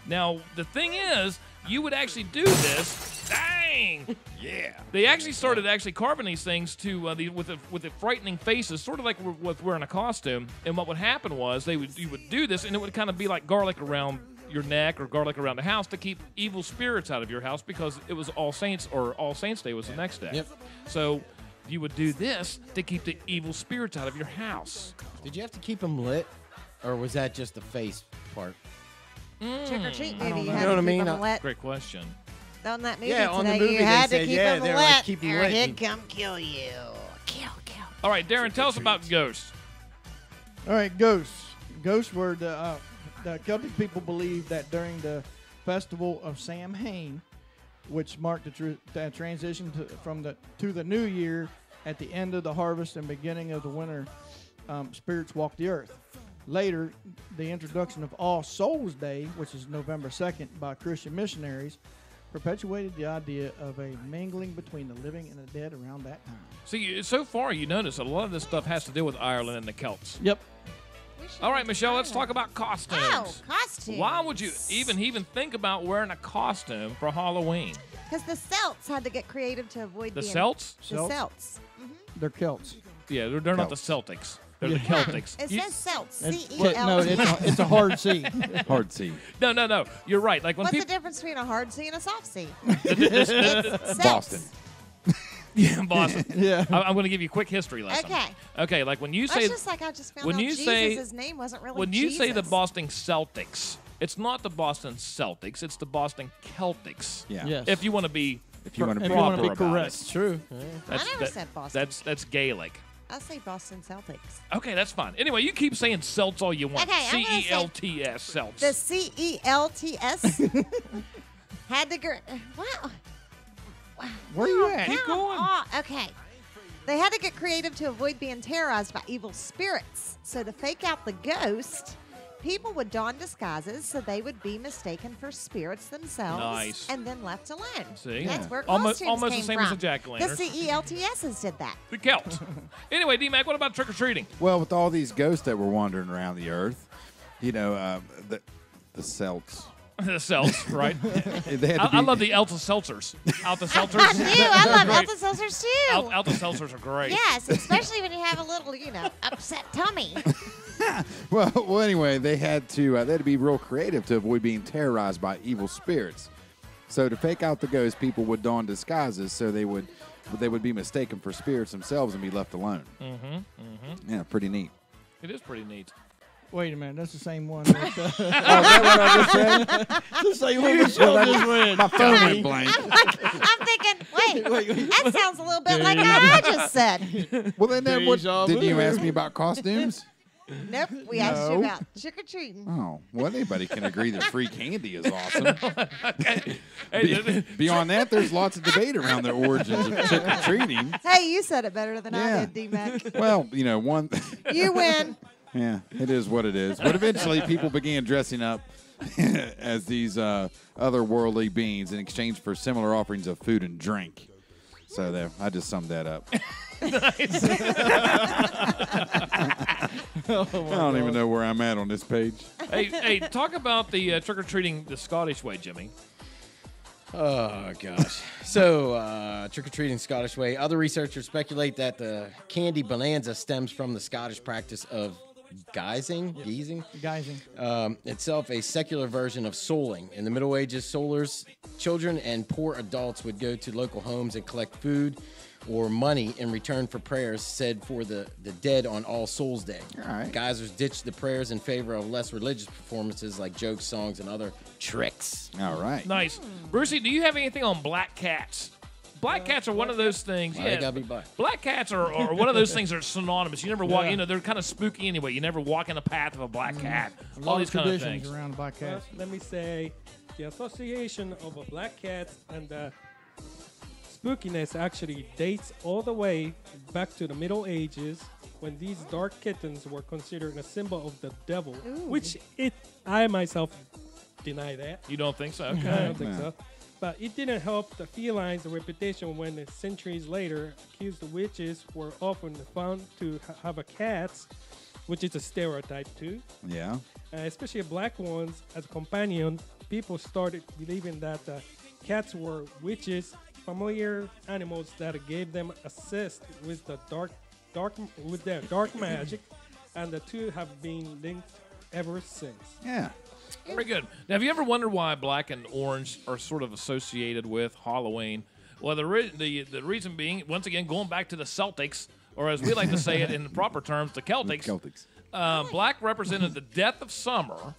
Now, the thing is, you would actually do this. Dang! Yeah. They actually started carving these things to with the frightening faces, sort of like with wearing a costume. And what would happen was you would do this, and it would kind of be like garlic around your neck or garlic around the house to keep evil spirits out of your house because it was All Saints Day was the next day. Yep. So you would do this to keep the evil spirits out of your house. Did you have to keep them lit? Or was that just the face part? Trick or treat I movie. don't You know. had You know to what I keep mean? them lit. Great question. On that movie Yeah, on the today, movie you they had to said, keep yeah, them they were lit. like, keep 'em or lit. he'd come kill you. Kill. All right, Darren, tell us about ghosts. All right, ghosts. Ghosts were the Celtic people believed that during the festival of Samhain, which marked the transition to the new year, at the end of the harvest and beginning of the winter, spirits walked the earth. Later, the introduction of All Souls Day, which is November 2nd, by Christian missionaries, perpetuated the idea of a mingling between the living and the dead around that time. See, so far you notice that a lot of this stuff has to do with Ireland and the Celts. Yep. All right, Michelle, let's talk about costumes. Oh, costumes. Why would you even think about wearing a costume for Halloween? Because the Celts had to get creative to avoid The being... Celts? The Celts. They're Celts. Yeah, they're not the Celtics. They're the Celtics. It says Celts. No, C-E-L-T. it's a hard C. Hard C. No. You're right. Like when What's the people difference between a hard C and a soft C? Boston. Yeah, Boston. Yeah. I'm going to give you a quick history lesson. Okay. Okay, like when you say That's just like I just found when out you say his name wasn't really when you say the Jesus. Boston Celtics, it's not the Boston Celtics, it's the Boston Celtics. Yeah. Yes. If you want to be If you want to If be you wanna be proper about correct. it. True. I never said Boston. That's Gaelic. I say Boston Celtics. Okay, that's fine. Anyway, you keep saying Celts all you want. Okay, I'm gonna say C-E-L-T-S, Celts. The C-E-L-T-S had to... Wow. Where you at? Keep going. Okay. They had to get creative to avoid being terrorized by evil spirits. So to fake out the ghost, people would don disguises so they would be mistaken for spirits themselves. Nice. And then left alone. See? That's Yeah. where Almost- costumes almost the came same from. as the jack-o'-lanterns. The C-E-L-T-S's did that. The Celts. Anyway, D-Mac, what about trick-or-treating? Well, with all these ghosts that were wandering around the earth, the Celts. The Celts, right? They had to I be- love the Alka-Seltzers. Alka-Seltzers. I do. I love Great. Alka-Seltzers too. Alka-Seltzers are great. Yes, especially when you have a little, upset tummy. Well, anyway, they had to be real creative to avoid being terrorized by evil spirits. So to fake out the ghosts, people would don disguises so they would be mistaken for spirits themselves and be left alone. Yeah, pretty neat. It is pretty neat. Wait a minute, that's the same one. That, Oh, is that what I just said? the same one Michelle just went. My phone went blank. I'm thinking, wait, that sounds a little bit like what I just said. Well, then Deja didn't you vu. ask me about costumes? Nope, we asked you No. about trick-or-treating. Oh, well, anybody can agree that free candy is awesome. Hey, Beyond that, there's lots of debate around the origins of trick-or-treating. Hey, you said it better than I Yeah. did, D-Mac. Well, one... You win. Yeah, it is what it is. But eventually, people began dressing up as these otherworldly beings in exchange for similar offerings of food and drink. So there, I just summed that up. I don't even know where I'm at on this page. hey, talk about the trick-or-treating the Scottish way, Jimmy. Oh, gosh. So, trick-or-treating Scottish way. Other researchers speculate that the candy bonanza stems from the Scottish practice of geizing, itself a secular version of souling. In the Middle Ages, soulers, children, and poor adults would go to local homes and collect food or money in return for prayers said for the dead on All Souls Day. All right. Geizers ditched the prayers in favor of less religious performances like jokes, songs, and other tricks. All right. Nice. Brucey, do you have anything on black cats? Black cats are one of those things. Why they gotta be black? Black cats are one of those things that are synonymous. You never walk, they're kind of spooky anyway. You never walk in the path of a black cat. A All lot these of kind of traditions things. around the black Well, cats. let me say the association of a black cat and spookiness actually dates all the way back to the Middle Ages when these dark kittens were considered a symbol of the devil, which I myself deny that. You don't think so? Okay. I don't think so. But it didn't help the felines' reputation when centuries later, accused witches were often found to have a cat, which is a stereotype too. Yeah. Especially black ones as a companion. People started believing that cats were witches, familiar animals that gave them assist with the dark magic, and the two have been linked ever since. Yeah. Very good. Now, have you ever wondered why black and orange are sort of associated with Halloween? Well, the reason being, once again, going back to the Celtics, or as we like to say it in the proper terms, the Celtics. Black represented the death of summer,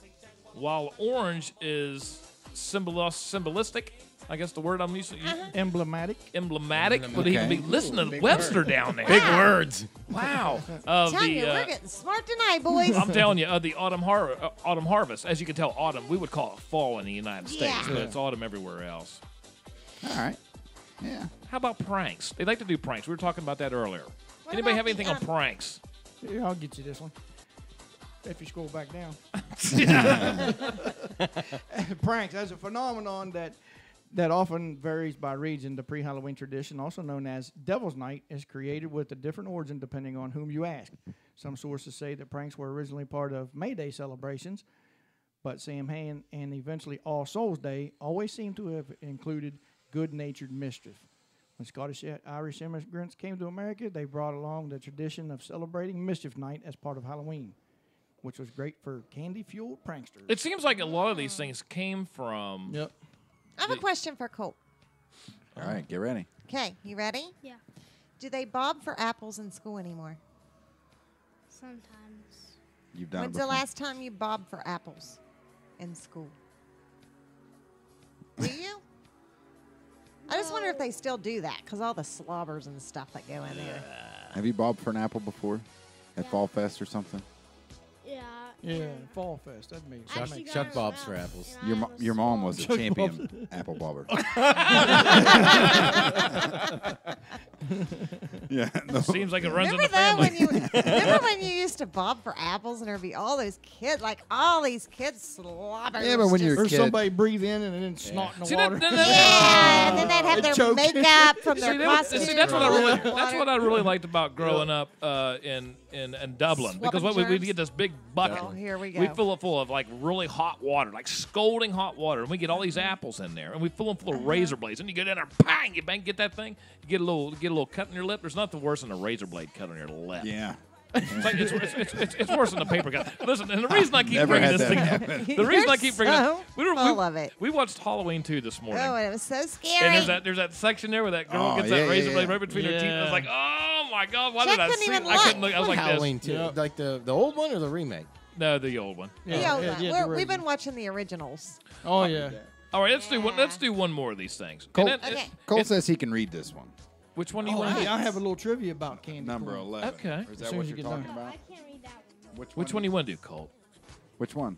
while orange is symbolistic. I guess the word I'm using. Emblematic. Emblematic. But even be listening to Webster down there. Big words. Wow. Tell you, we're getting smart tonight, boys. I'm telling you, the autumn harvest. As you can tell, autumn. We would call it fall in the United States, but it's autumn everywhere else. All right. Yeah. How about pranks? They like to do pranks. We were talking about that earlier. Anybody have anything on pranks? Yeah, I'll get you this one. If you scroll back down. Pranks, as a phenomenon that often varies by region, the pre-Halloween tradition, also known as Devil's Night, is created with a different origin depending on whom you ask. Some sources say that pranks were originally part of May Day celebrations, but Samhain and eventually All Souls Day always seem to have included good-natured mischief. When Scottish Irish immigrants came to America, they brought along the tradition of celebrating Mischief Night as part of Halloween, which was great for candy-fueled pranksters. It seems like a lot of these things came from... Yep. I have a question for Colt. All right, get ready. Okay, you ready? Yeah. Do they bob for apples in school anymore? Sometimes. You've done When's it the before. last time you bobbed for apples in school? Do you? I just wonder if they still do that because all the slobbers and stuff that go in there. Have you bobbed for an apple before? At Fall Fest or something? Yeah. Yeah, Fall Fest. That'd be Chuck bobs for apples. Your mom was a champion apple bobber. Yeah. No. Seems like it runs in the Remember family. remember when you used to bob for apples and there'd be all those kids, like all these kids slobbering? Yeah, but when you're a Or kid. somebody breathe in and then snot in the See, water. Yeah, and then they'd have It their chokes. makeup from their See, costumes. that's what I really in the that's water. what I really liked about growing up in Dublin, because what we'd germs. get this big bucket. Oh, here we go. We fill it full of like really hot water, like scalding hot water, and we get all these apples in there, and we fill them full of razor blades. And you get in there, bang, you bang, get that thing, you get a little cut in your lip. There's nothing worse than a razor blade cut on your lip. Yeah. It's like it's worse than a paper cut. Listen, and the reason I keep Never bringing had this that thing, happen. the reason I You're keep bringing so it, full of it. we watched Halloween 2 this morning. Oh, and it was so scary. And there's that section there where that girl Oh, gets yeah, that razor yeah, blade yeah. right between her teeth. I was like, oh my god, why Jack did I couldn't see even it? I couldn't look. look. I was like Halloween this. too. Like the old one or the remake? No, the old one. We've been watching the originals. Oh, yeah. All right, let's do one more of these things. Cole, And Okay. Cole says he can read this one. which one do you Oh, want to hey, do? I have a little trivia about candy Number corn. 11. Okay. Or is As that soon what as you you're get talking done. about? I can't read that one. Which one do you want to do, Colt? Which one?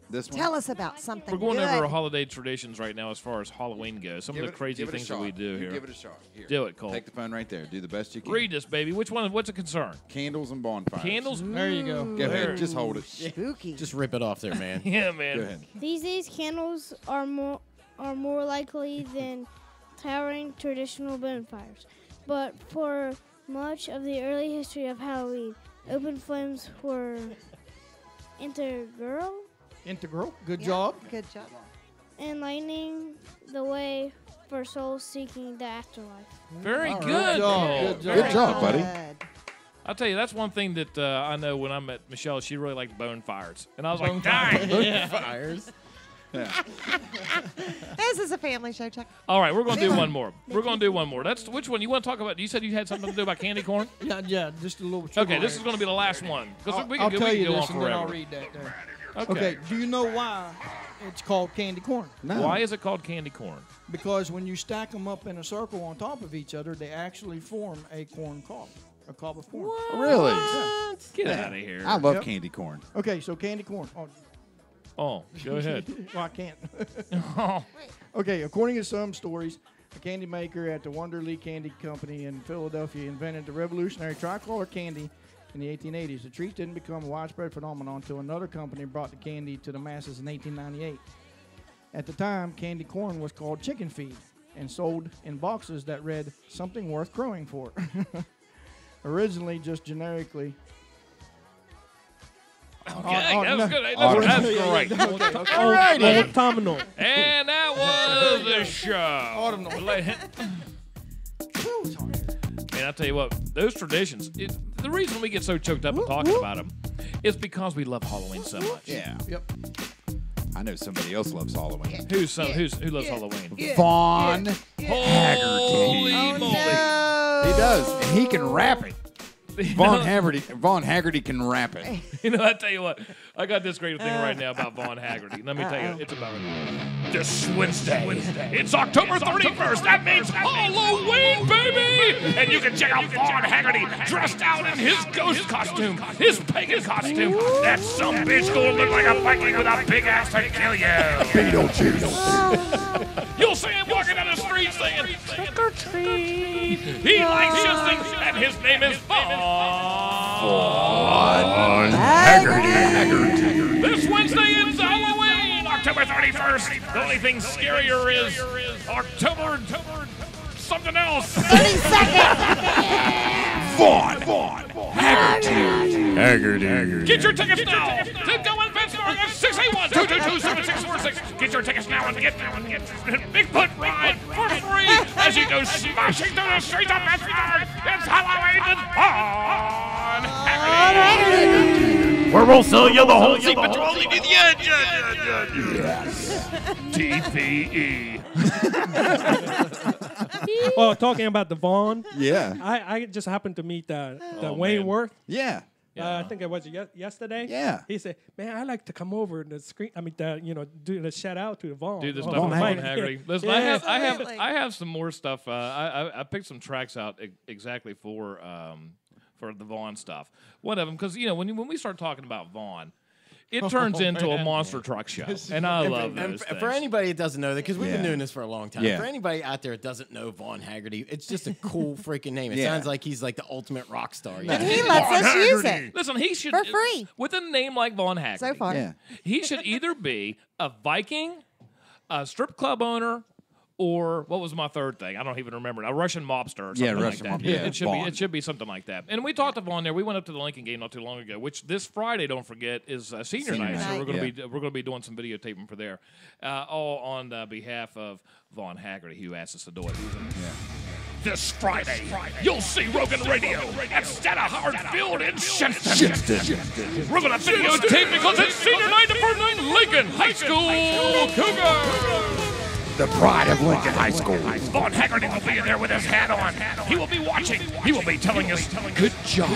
This one? Tell us about something We're going good. over our holiday traditions right now as far as Halloween goes. Some of the crazy give it a things that we shot. do You here. Give it a shot. Here. Do it, Cole. Take the phone right there. Do the best you can. Read this, baby. Which one? What's a concern? Candles and bonfires. Candles? There you go. Go ahead. Just hold it. Spooky. Just rip it off there, man. Yeah, man. Go ahead. These days, candles are more likely than towering traditional bonfires. But for much of the early history of Halloween, open flames were integral, Good Yeah, job. Good job. enlightening the way for souls seeking the afterlife. Very All right. good, Good job. Cole. Good Very Good job, buddy. Good. I'll tell you, that's one thing that I know when I met Michelle, she really liked bonfires. And I was like, dang. Fires. This is a family show, Chuck. All right, we're going to do one more. We're going to do one more. That's which one you want to talk about? You said you had something to do about candy corn? Yeah, just a little. Okay, this is going to be the last one. Because I'll, we I'll can tell you go on this and then I'll forever. read that there. Okay. Okay, do you know why it's called candy corn? No. Why is it called candy corn? Because when you stack them up in a circle on top of each other, they actually form a corn cob, a cob of corn. Really? Get out of here. I love Yep. candy corn. Okay, so candy corn. Oh, go ahead. Well, I can't. Oh. Okay, according to some stories, a candy maker at the Wonderly Candy Company in Philadelphia invented the revolutionary tricolor candy in the 1880s. The treat didn't become a widespread phenomenon until another company brought the candy to the masses in 1898. At the time, candy corn was called chicken feed and sold in boxes that read "something worth crowing for." Originally, just generically. Okay, that was no. good. Hey, That's great. All right. Autumnal. And that was the show. Man, I'll tell you what, those traditions, the reason we get so choked up and talking about them is because we love Halloween so much. Yeah. Yep. I know somebody else loves Halloween. Who loves Halloween? Vaughn Holy Haggerty. moly. No. He does, and he can rap it. Vaughn Haggerty can rap it. You know, I tell you what, I got this great thing right now about Vaughn Haggerty. Let me tell you, it's about this Wednesday. It's October 31st. That means Halloween, baby! And you can check out Vaughn Haggerty dressed out in his ghost costume, his pagan costume. That some bitch gonna look like a Viking with a big ass to kill you. Beetlejuice. You'll see him walking down the street saying, trick or treat. He likes shifting, and his name is Vaughn Haggerty. This Wednesday is Halloween, October 31st. The only thing scarier is October something else. 30 seconds. Vaughn Haggerty. Get your tickets now to Go in Pittsburgh at 681-222-7646. Get your tickets now and get Bigfoot ride for free as you go smashing through the streets of Pittsburgh. It's Halloween with Vaughn Haggerty. Where we'll sell you the whole seat petroleum to the edge. Yes. TPE. Oh, talking about the Vaughn. Yeah. I just happened to meet the Wayne Worth. Yeah. I think it was yesterday. Yeah. He said, "Man, I like to come over and screen. I mean, do the shout out to the Vaughn. Do the stuff Vaughn with Vaughn Haggerty. Listen, Yeah. I have some more stuff. I picked some tracks out exactly for the Vaughn stuff. One of them, because when we start talking about Vaughn, it turns into a monster truck show, and I love those things. For anybody that doesn't know that, because we've been doing this for a long time. Yeah. For anybody out there that doesn't know Vaughn Haggerty, it's just a cool freaking name. It Yeah. sounds like he's like the ultimate rock star. And he lets us use it. Listen, he should For free. with a name like Vaughn Haggerty. So far. Yeah. He should either be a Viking, a strip club owner, or what was my third thing? I don't even remember. A Russian mobster or something like Russian that. mobster. Yeah, It should be something like that. And we talked to Vaughn there. We went up to the Lincoln game not too long ago, which this Friday, don't forget, is senior night. So we're going to be doing some videotaping for there, all on behalf of Vaughn Haggerty, who asked us to do it. This Friday, you'll see RoganRadio at Stata Howard Field in Shenston. We're going to videotape because it's senior night for Lincoln High School Cougars. The pride of Lincoln High School. Vaughn Haggerty will be there with his hat on. He will be watching. He will be telling us, good job,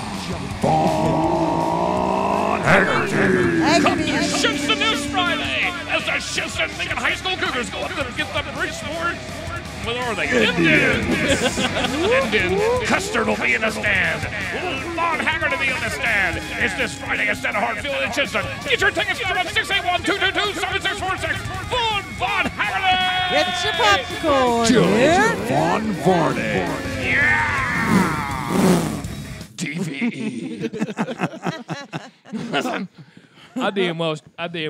Vaughn Haggerty. Come to Shinston this Friday as the Shinston Lincoln High School Cougars go up to get the Bridgeport. What are they? Indian. Custard will be in the stand. Vaughn Haggerty will be in the stand. It's this Friday at Stata Hartfield in Shinston. Get your tickets now at 681-222-7646. Vaughn Haggerty. Get your popcorn. Vaughn Varney. Yeah. TVE. Listen, I damn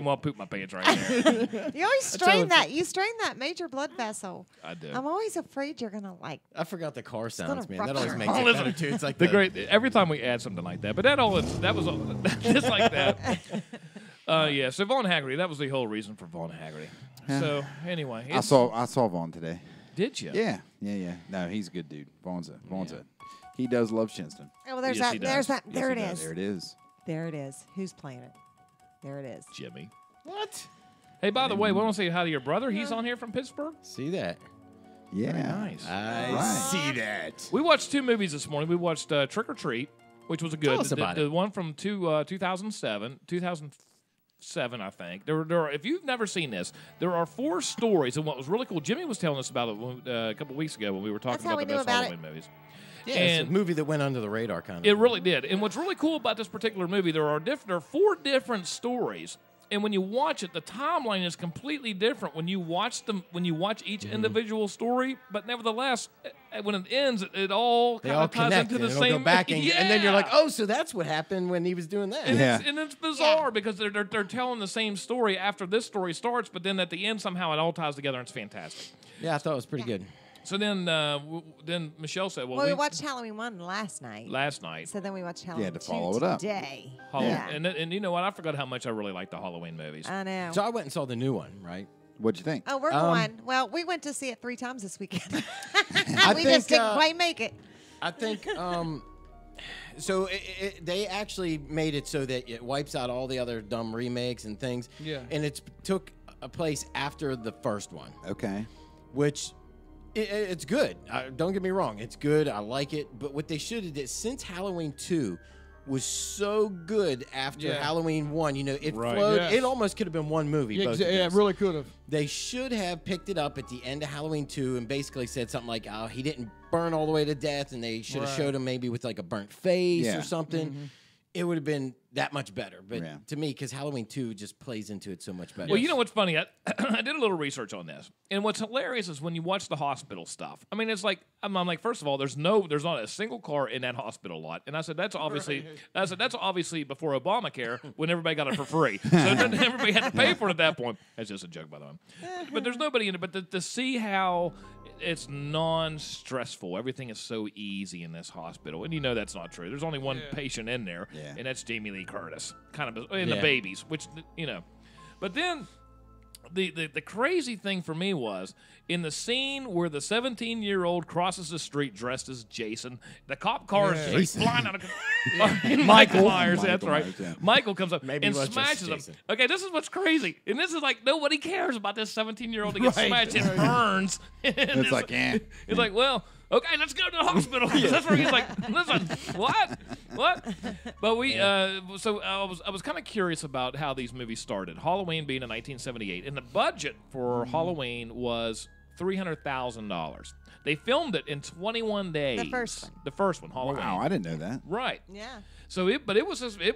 well poop my pants right there. You always strain that. You strain that major blood vessel. I do. I'm always afraid you're gonna like. I forgot the car gonna sounds, man. That rupture. always makes it better too. It's like the great. Every time we add something like that, but that was just like that. Yeah. So Vaughn Haggerty. That was the whole reason for Vaun Haggerty. So anyway, I saw Vaughn today. Did you? Yeah. No, he's a good dude. Vaughn's a. He does love Shinston. Oh, well, there's Yes, that. he does. There's that. Yes, There he it does. is. There it is. There it is. Who's playing it? There it is. Jimmy. What? Hey, by the way, we want to say hi to your brother. He's on here from Pittsburgh. See that? Yeah. Nice. I see that. We watched two movies this morning. We watched Trick or Treat, which was a good. Tell us about the one from 2007, I think. There are, if you've never seen this, there are 4 stories. And what was really cool, Jimmy was telling us about it a couple weeks ago when we were talking That's how about the we best knew about Halloween movies. Yeah, it's a movie that went under the radar kind of. It really did. And what's really cool about this particular movie, there are 4 different stories. And when you watch it, the timeline is completely different when you watch them. When you watch each individual story, but nevertheless, when it ends, it all They kind all of ties connect into and the it'll same. go back and then you're like, Yeah. oh, so that's what happened when he was doing that. And, Yeah. it's bizarre because they're telling the same story after this story starts, but then at the end somehow it all ties together and it's fantastic. Yeah, I thought it was pretty good. So then Michelle said, Well, we watched Halloween 1 last night. last night. So then we watched Halloween to 2 follow it up. today. Halloween, Yeah. and you know what? I forgot how much I really like the Halloween movies. I know. So I went and saw the new one, right? What'd you think? Oh, we're going. Well, we went to see it 3 times this weekend. I we think, just didn't quite make it. I think so they actually made it so that it wipes out all the other dumb remakes and things. Yeah. And it took a place after the first one, Okay. which It's good. Don't get me wrong. It's good. I like it. But what they should have did, since Halloween 2 was so good after Halloween 1, it flowed. Yes. It almost could have been one movie. Yeah, both of it those. really could have. They should have picked it up at the end of Halloween 2 and basically said something like, oh, he didn't burn all the way to death, and they should have showed him maybe with like a burnt face or something. It would have been that much better. But to me, because Halloween 2 just plays into it so much better. Well, you know what's funny? I did a little research on this, and what's hilarious is when you watch the hospital stuff. I mean, it's like I'm like, first of all, there's not a single car in that hospital lot, and I said that's obviously before Obamacare when everybody got it for free, so then everybody had to pay for it at that point. That's just a joke, by the way. But there's nobody in it. But to see how it's non-stressful, everything is so easy in this hospital, and that's not true. There's only one patient in there, and that's Jamie Lee Curtis, kind of, and the babies, which But then the crazy thing for me was in the scene where the 17-year-old crosses the street dressed as Jason, the cop car is just flying out of Michael Myers. That's right. Myers, yeah. Michael comes up and was just smashes him. Jason. Okay, this is what's crazy, and this is like nobody cares about this 17-year-old that gets smashed. It burns. It's like, It's like, well, okay, let's go to the hospital. That's where he's like, listen, what? But we, so I was kind of curious about how these movies started. Halloween being in 1978, and the budget for Halloween was $300,000. They filmed it in 21 days. The first one, Halloween. Wow, I didn't know that. Right. Yeah. So it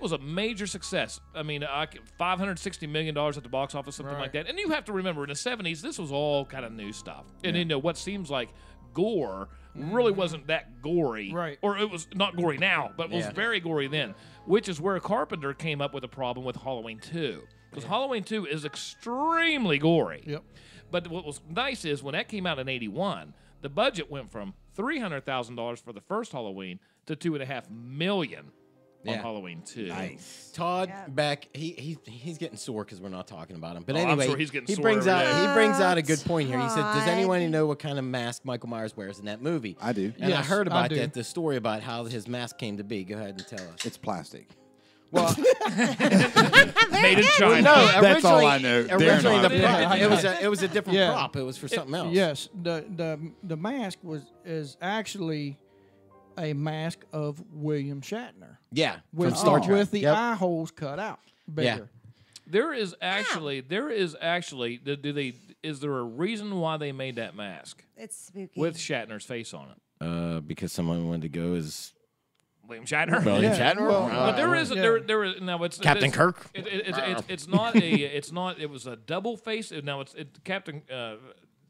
was a major success. I mean, $560 million at the box office, something like that. And you have to remember, in the 70s, this was all kind of new stuff. And what seems like gore really wasn't that gory. Right. Or it was not gory now, but it was very gory then, which is where Carpenter came up with a problem with Halloween 2. Because Halloween 2 is extremely gory. Yep. But what was nice is when that came out in 81, the budget went from $300,000 for the first Halloween to $2.5 million on Halloween 2. Nice. Todd Beck, he's getting sore because we're not talking about him. But Oh, I'm anyway, sure he's getting he sore brings every out day. he brings out a good point here. He said, "Does Todd. anyone know what kind of mask Michael Myers wears in that movie?" I do. And I Yes, heard I about do. that, the story about how his mask came to be. Go ahead and tell us. It's plastic. Well, Made in China. no, That's all originally- I know. Darren Originally, Hardy. it was a different Yeah. prop. It was for something else. Yes, the mask is actually a mask of William Shatner Yeah, with from Star Trek. with the Yep. eye holes cut out bigger. There is actually, is there a reason why they made that mask It's spooky. with Shatner's face on it? Because someone wanted to go as William Shatner? William Shatner. well, But there is, yeah. there is, now it's Captain it's, Kirk? It's not it was a double face. Now it's Captain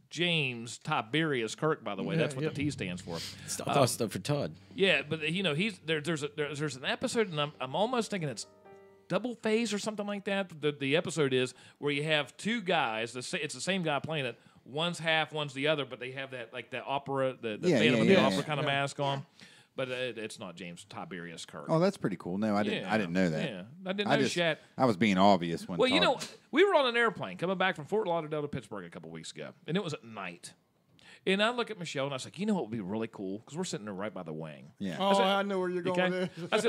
James Tiberius Kirk, by the way. That's what the T stands for. I thought it stood for Todd. Yeah, but there's an episode, and I'm almost thinking it's Double Face or something like that. The episode is where you have two guys. It's the same guy playing it. One's half, one's the other, but they have that like the opera, the Phantom of the Opera kind of mask on. But it's not James Tiberius Kirk. Oh, that's pretty cool. No, I didn't know that. Yeah, I didn't know Shat. I was being obvious when. Well, we were on an airplane coming back from Fort Lauderdale to Pittsburgh a couple weeks ago, and it was at night. And I look at Michelle, and I was like, what would be really cool? Because we're sitting there right by the wing. Yeah. Oh, said- I know where you're going with this.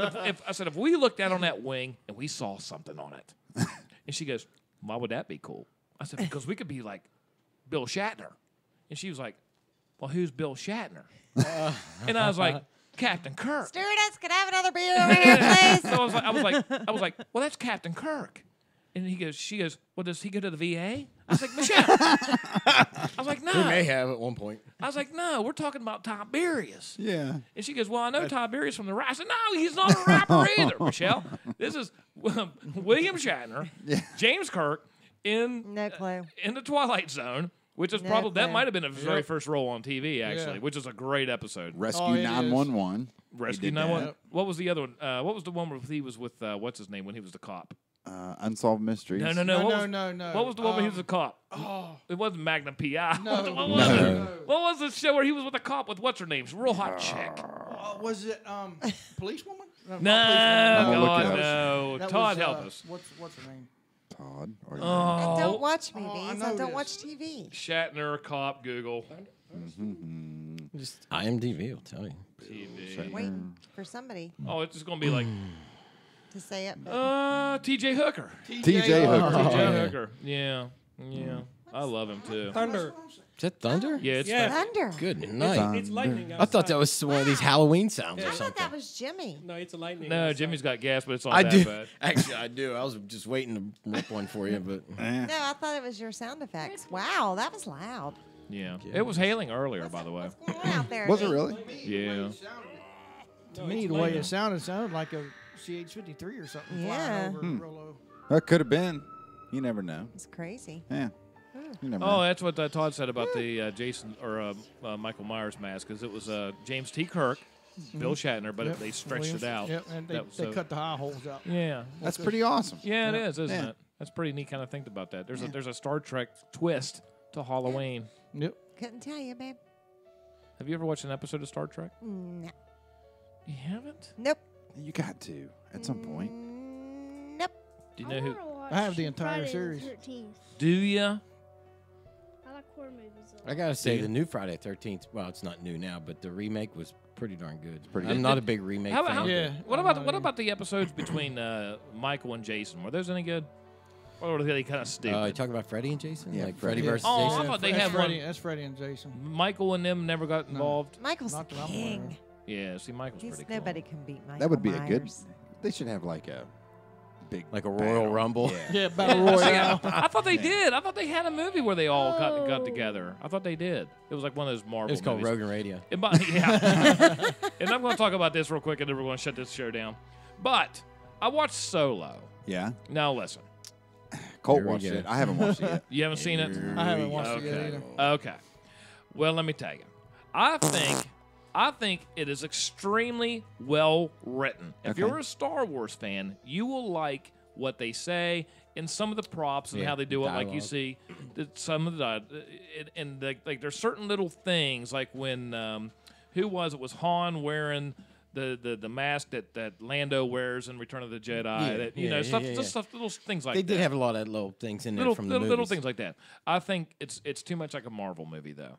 I said, if we looked out on that wing and we saw something on it, and she goes, why would that be cool? I said, because we could be like Bill Shatner. And she was like, well, who's Bill Shatner? And I was like, Captain Kirk. Stewardess, could I have another beer over here, please? So I was like, well, that's Captain Kirk. And she goes, well, does he go to the VA? I was like, Michelle. I was like, no. He may have at one point. I was like, no, we're talking about Tiberius. Yeah. And she goes, well, I know Tiberius from the rap. I said, no, he's not a rapper either, Michelle. This is William Shatner, James Kirk in No clue. in the Twilight Zone, which is No probably that clue. might have been his very first role on TV, actually, which is a great episode. Rescue 911. Rescue 911. What was the other one? What was the one where he was with what's his name when he was the cop? Unsolved Mysteries. No. No. What was the one where he was a cop? It wasn't Magnum PI. No. What was it? What was the show where he was with a cop with what's her name? She's a real hot chick. Was it Policewoman? No, I'm gonna look God, it up. no. That Todd, was, help us. What's her name? Todd. Or I don't watch I movies. know I don't this. watch TV. Shatner, cop, Google. Just IMDb will tell you. TV. Waiting for somebody Oh, it's just going to be like to say it. TJ Hooker. TJ Hooker. TJ yeah. Hooker. Yeah. I love him too. Thunder. Is that thunder? Yeah, it's Thunder. Good night. It's lightning. I thought that was one of these Halloween sounds I or thought something. that was Jimmy. No, it's a lightning. No, outside. Jimmy's got gas, but it's not I that do. bad. Actually, I do. I was just waiting to rip one for you, but No, I thought it was your sound effects. Wow, that was loud. Yeah. It was hailing earlier, by the way. What's going on out there? Was it Nate? really? Yeah. To me, the way it sounded like a CH-53 or something Yeah. flying over Rollo. That could have been. You never know. It's crazy. Yeah. You never Oh, know. that's what Todd said about the Jason or Michael Myers mask, because it was James T. Kirk, Bill Shatner, but Yep. they stretched Williams. it out. Yep, and they, That was they so- cut the high holes out. Yeah. That's pretty awesome. Yeah, it Yeah. is, isn't Yeah. it? That's pretty neat kind of think about that. There's a Star Trek twist to Halloween. Yep. Couldn't tell you, babe. Have you ever watched an episode of Star Trek? No. You haven't? Nope. You got to at some point. Nope. Do you know who? I have the entire Friday series. The 13th. Do you? I like horror movies. A lot. I gotta say Yeah. the new Friday 13th. Well, it's not new now, but the remake was pretty darn good. pretty I'm good. not a big remake How, fan. how, Yeah. What about the episodes between Michael and Jason? Were those any good? Or were they kind of stupid? You talking about Freddy and Jason? Yeah, like Freddy. Freddy versus Oh, Jason. I thought they that's had Freddy, one. That's Freddy and Jason. Michael and them never got involved. Michael's Not the that I'm aware king. of. Yeah, see, Michael's He's, pretty cool. nobody can beat Michael That would be a good. Myers. They should have like a big, Like a battle. Royal Rumble. Yeah. Yeah, Battle Royale. I thought they did. I thought they had a movie where they all got together. I thought they did. It was like one of those Marvel It was called movies. Rogan Radio. Yeah. And I'm going to talk about this real quick, and then we're going to shut this show down. But I watched Solo. Yeah. Now listen, Colt Here we watched go. it. I haven't watched it yet. you haven't seen it? I haven't watched it yet Okay. either. Okay. Well, let me tell you. I think it is extremely well written. If Okay. you're a Star Wars fan, you will like what they say and some of the props and Yeah, how they do it. Like you dialogue. see, some of the and like there's certain little things like when who was it? Was Han wearing the mask that Lando wears in Return of the Jedi? Yeah, that, you yeah, know, yeah, stuff, yeah, just yeah. stuff, little things like They that. did have a lot of little things in there from the little movies. things like that. I think it's too much like a Marvel movie though.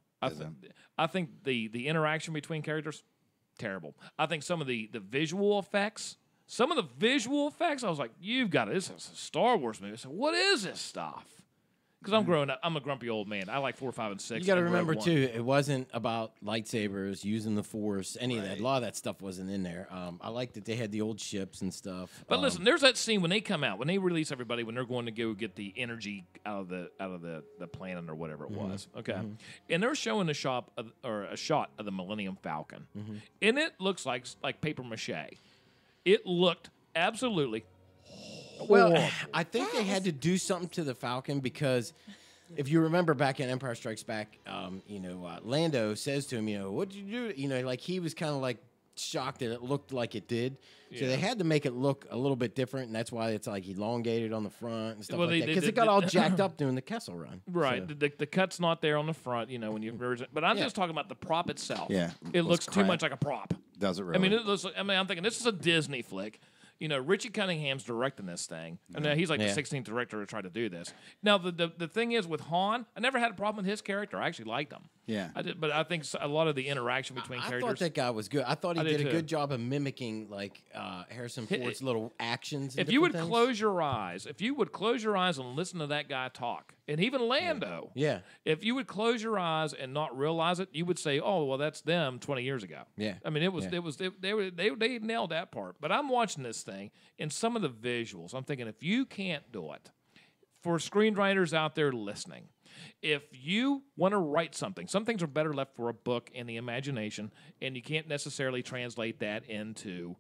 I think the interaction between characters terrible. I think some of the visual effects, I was like, you've got it. This is a Star Wars movie. So what is this stuff? Because I'm growing up. I'm a grumpy old man. I like 4, 5, and 6. You got to and Rogue remember One. too, it wasn't about lightsabers, using the Force, any of that. A lot of that stuff wasn't in there. I like that they had the old ships and stuff. But listen, there's that scene when they come out, when they release everybody, when they're going to go get the energy out of the planet or whatever it was. Okay, and they're showing a shot of the Millennium Falcon, and it looks like paper mache. It looked absolutely. Well, horrible. I think they had to do something to the Falcon because if you remember back in Empire Strikes Back, Lando says to him, what'd you do? Like he was kind of like shocked that it looked like it did. So they had to make it look a little bit different, and that's why it's like elongated on the front and stuff Well, like that. they- Because it got all jacked up doing the Kessel Run. Right, So- the cut's not there on the front, when you but I'm just talking about the prop itself. Yeah, it looks looks too crap. much like a prop. Does it really? I mean, it looks. I'm thinking this is a Disney flick. Richie Cunningham's directing this thing, and he's like Yeah. the 16th director to try to do this. Now, the thing is with Han, I never had a problem with his character. I actually liked him. Yeah. I did, but I think a lot of the interaction between I thought characters. that guy was good. I thought he I did did a too. good job of mimicking like Harrison Ford's little actions. and if you would different close your eyes, and listen to that guy talk, and even Lando, Yeah. if you would close your eyes and not realize it, you would say, "Oh, well, that's them 20 years ago." Yeah. I mean, they nailed that part. But I'm watching this thing, and some of the visuals, I'm thinking, if you can't do it, for screenwriters out there listening, if you want to write something, some things are better left for a book and the imagination, and you can't necessarily translate that into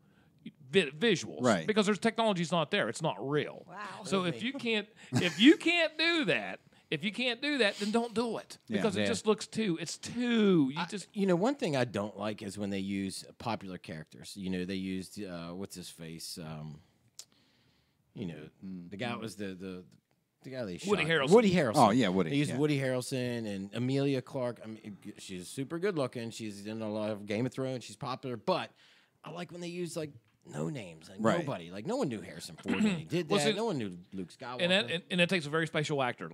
visuals, Right. Because there's technology's not there; it's not real. Wow. So if you can't do that, then don't do it because it Yeah. just looks too. It's too. You just. One thing I don't like is when they use popular characters. They used what's his face? The guy was the guy they shot. Woody Harrelson. Woody Harrelson. Oh, yeah, Woody, They used yeah. Woody Harrelson and Amelia Clark. I mean, she's super good looking. She's in a lot of Game of Thrones. She's popular, but I like when they use like no names, like Right. nobody. Like no one knew Harrison Ford when he did that. Well, see, no one knew Luke Skywalker. And it takes a very special actor,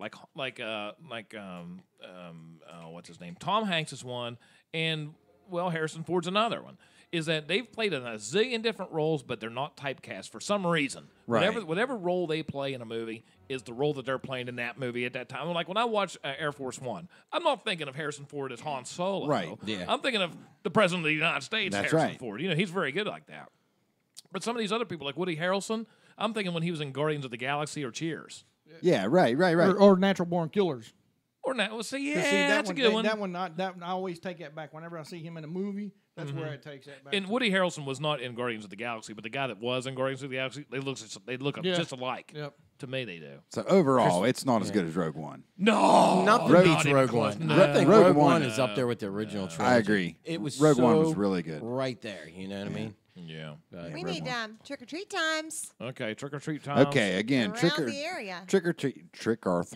what's his name? Tom Hanks is one, and Harrison Ford's another one. is that they've played in a zillion different roles, but they're not typecast for some reason. Right. Whatever role they play in a movie is the role that they're playing in that movie at that time. Like when I watch Air Force One, I'm not thinking of Harrison Ford as Han Solo. Right, yeah. I'm thinking of the President of the United States, That's Harrison right. Ford. You know, he's very good like that. But some of these other people, like Woody Harrelson, I'm thinking when he was in Guardians of the Galaxy or Cheers. Yeah, right. Or Natural Born Killers. Or not. Well, see, 'Cause that's a good one. I always take that back. Whenever I see him in a movie, that's where it takes that back. And Woody Harrelson was not in Guardians of the Galaxy, but the guy that was in Guardians of the Galaxy, they look just alike. Yep. To me, they do. So overall, it's not as good as Rogue One. No, Nothing beats Rogue One. No. I think Rogue One is up there with the original trilogy. I agree. It was Rogue One so was really good. right there. You know what I mean? Yeah. We need trick-or-treat times Okay, trick or treat time. Okay, again, around the area. trick or treat We already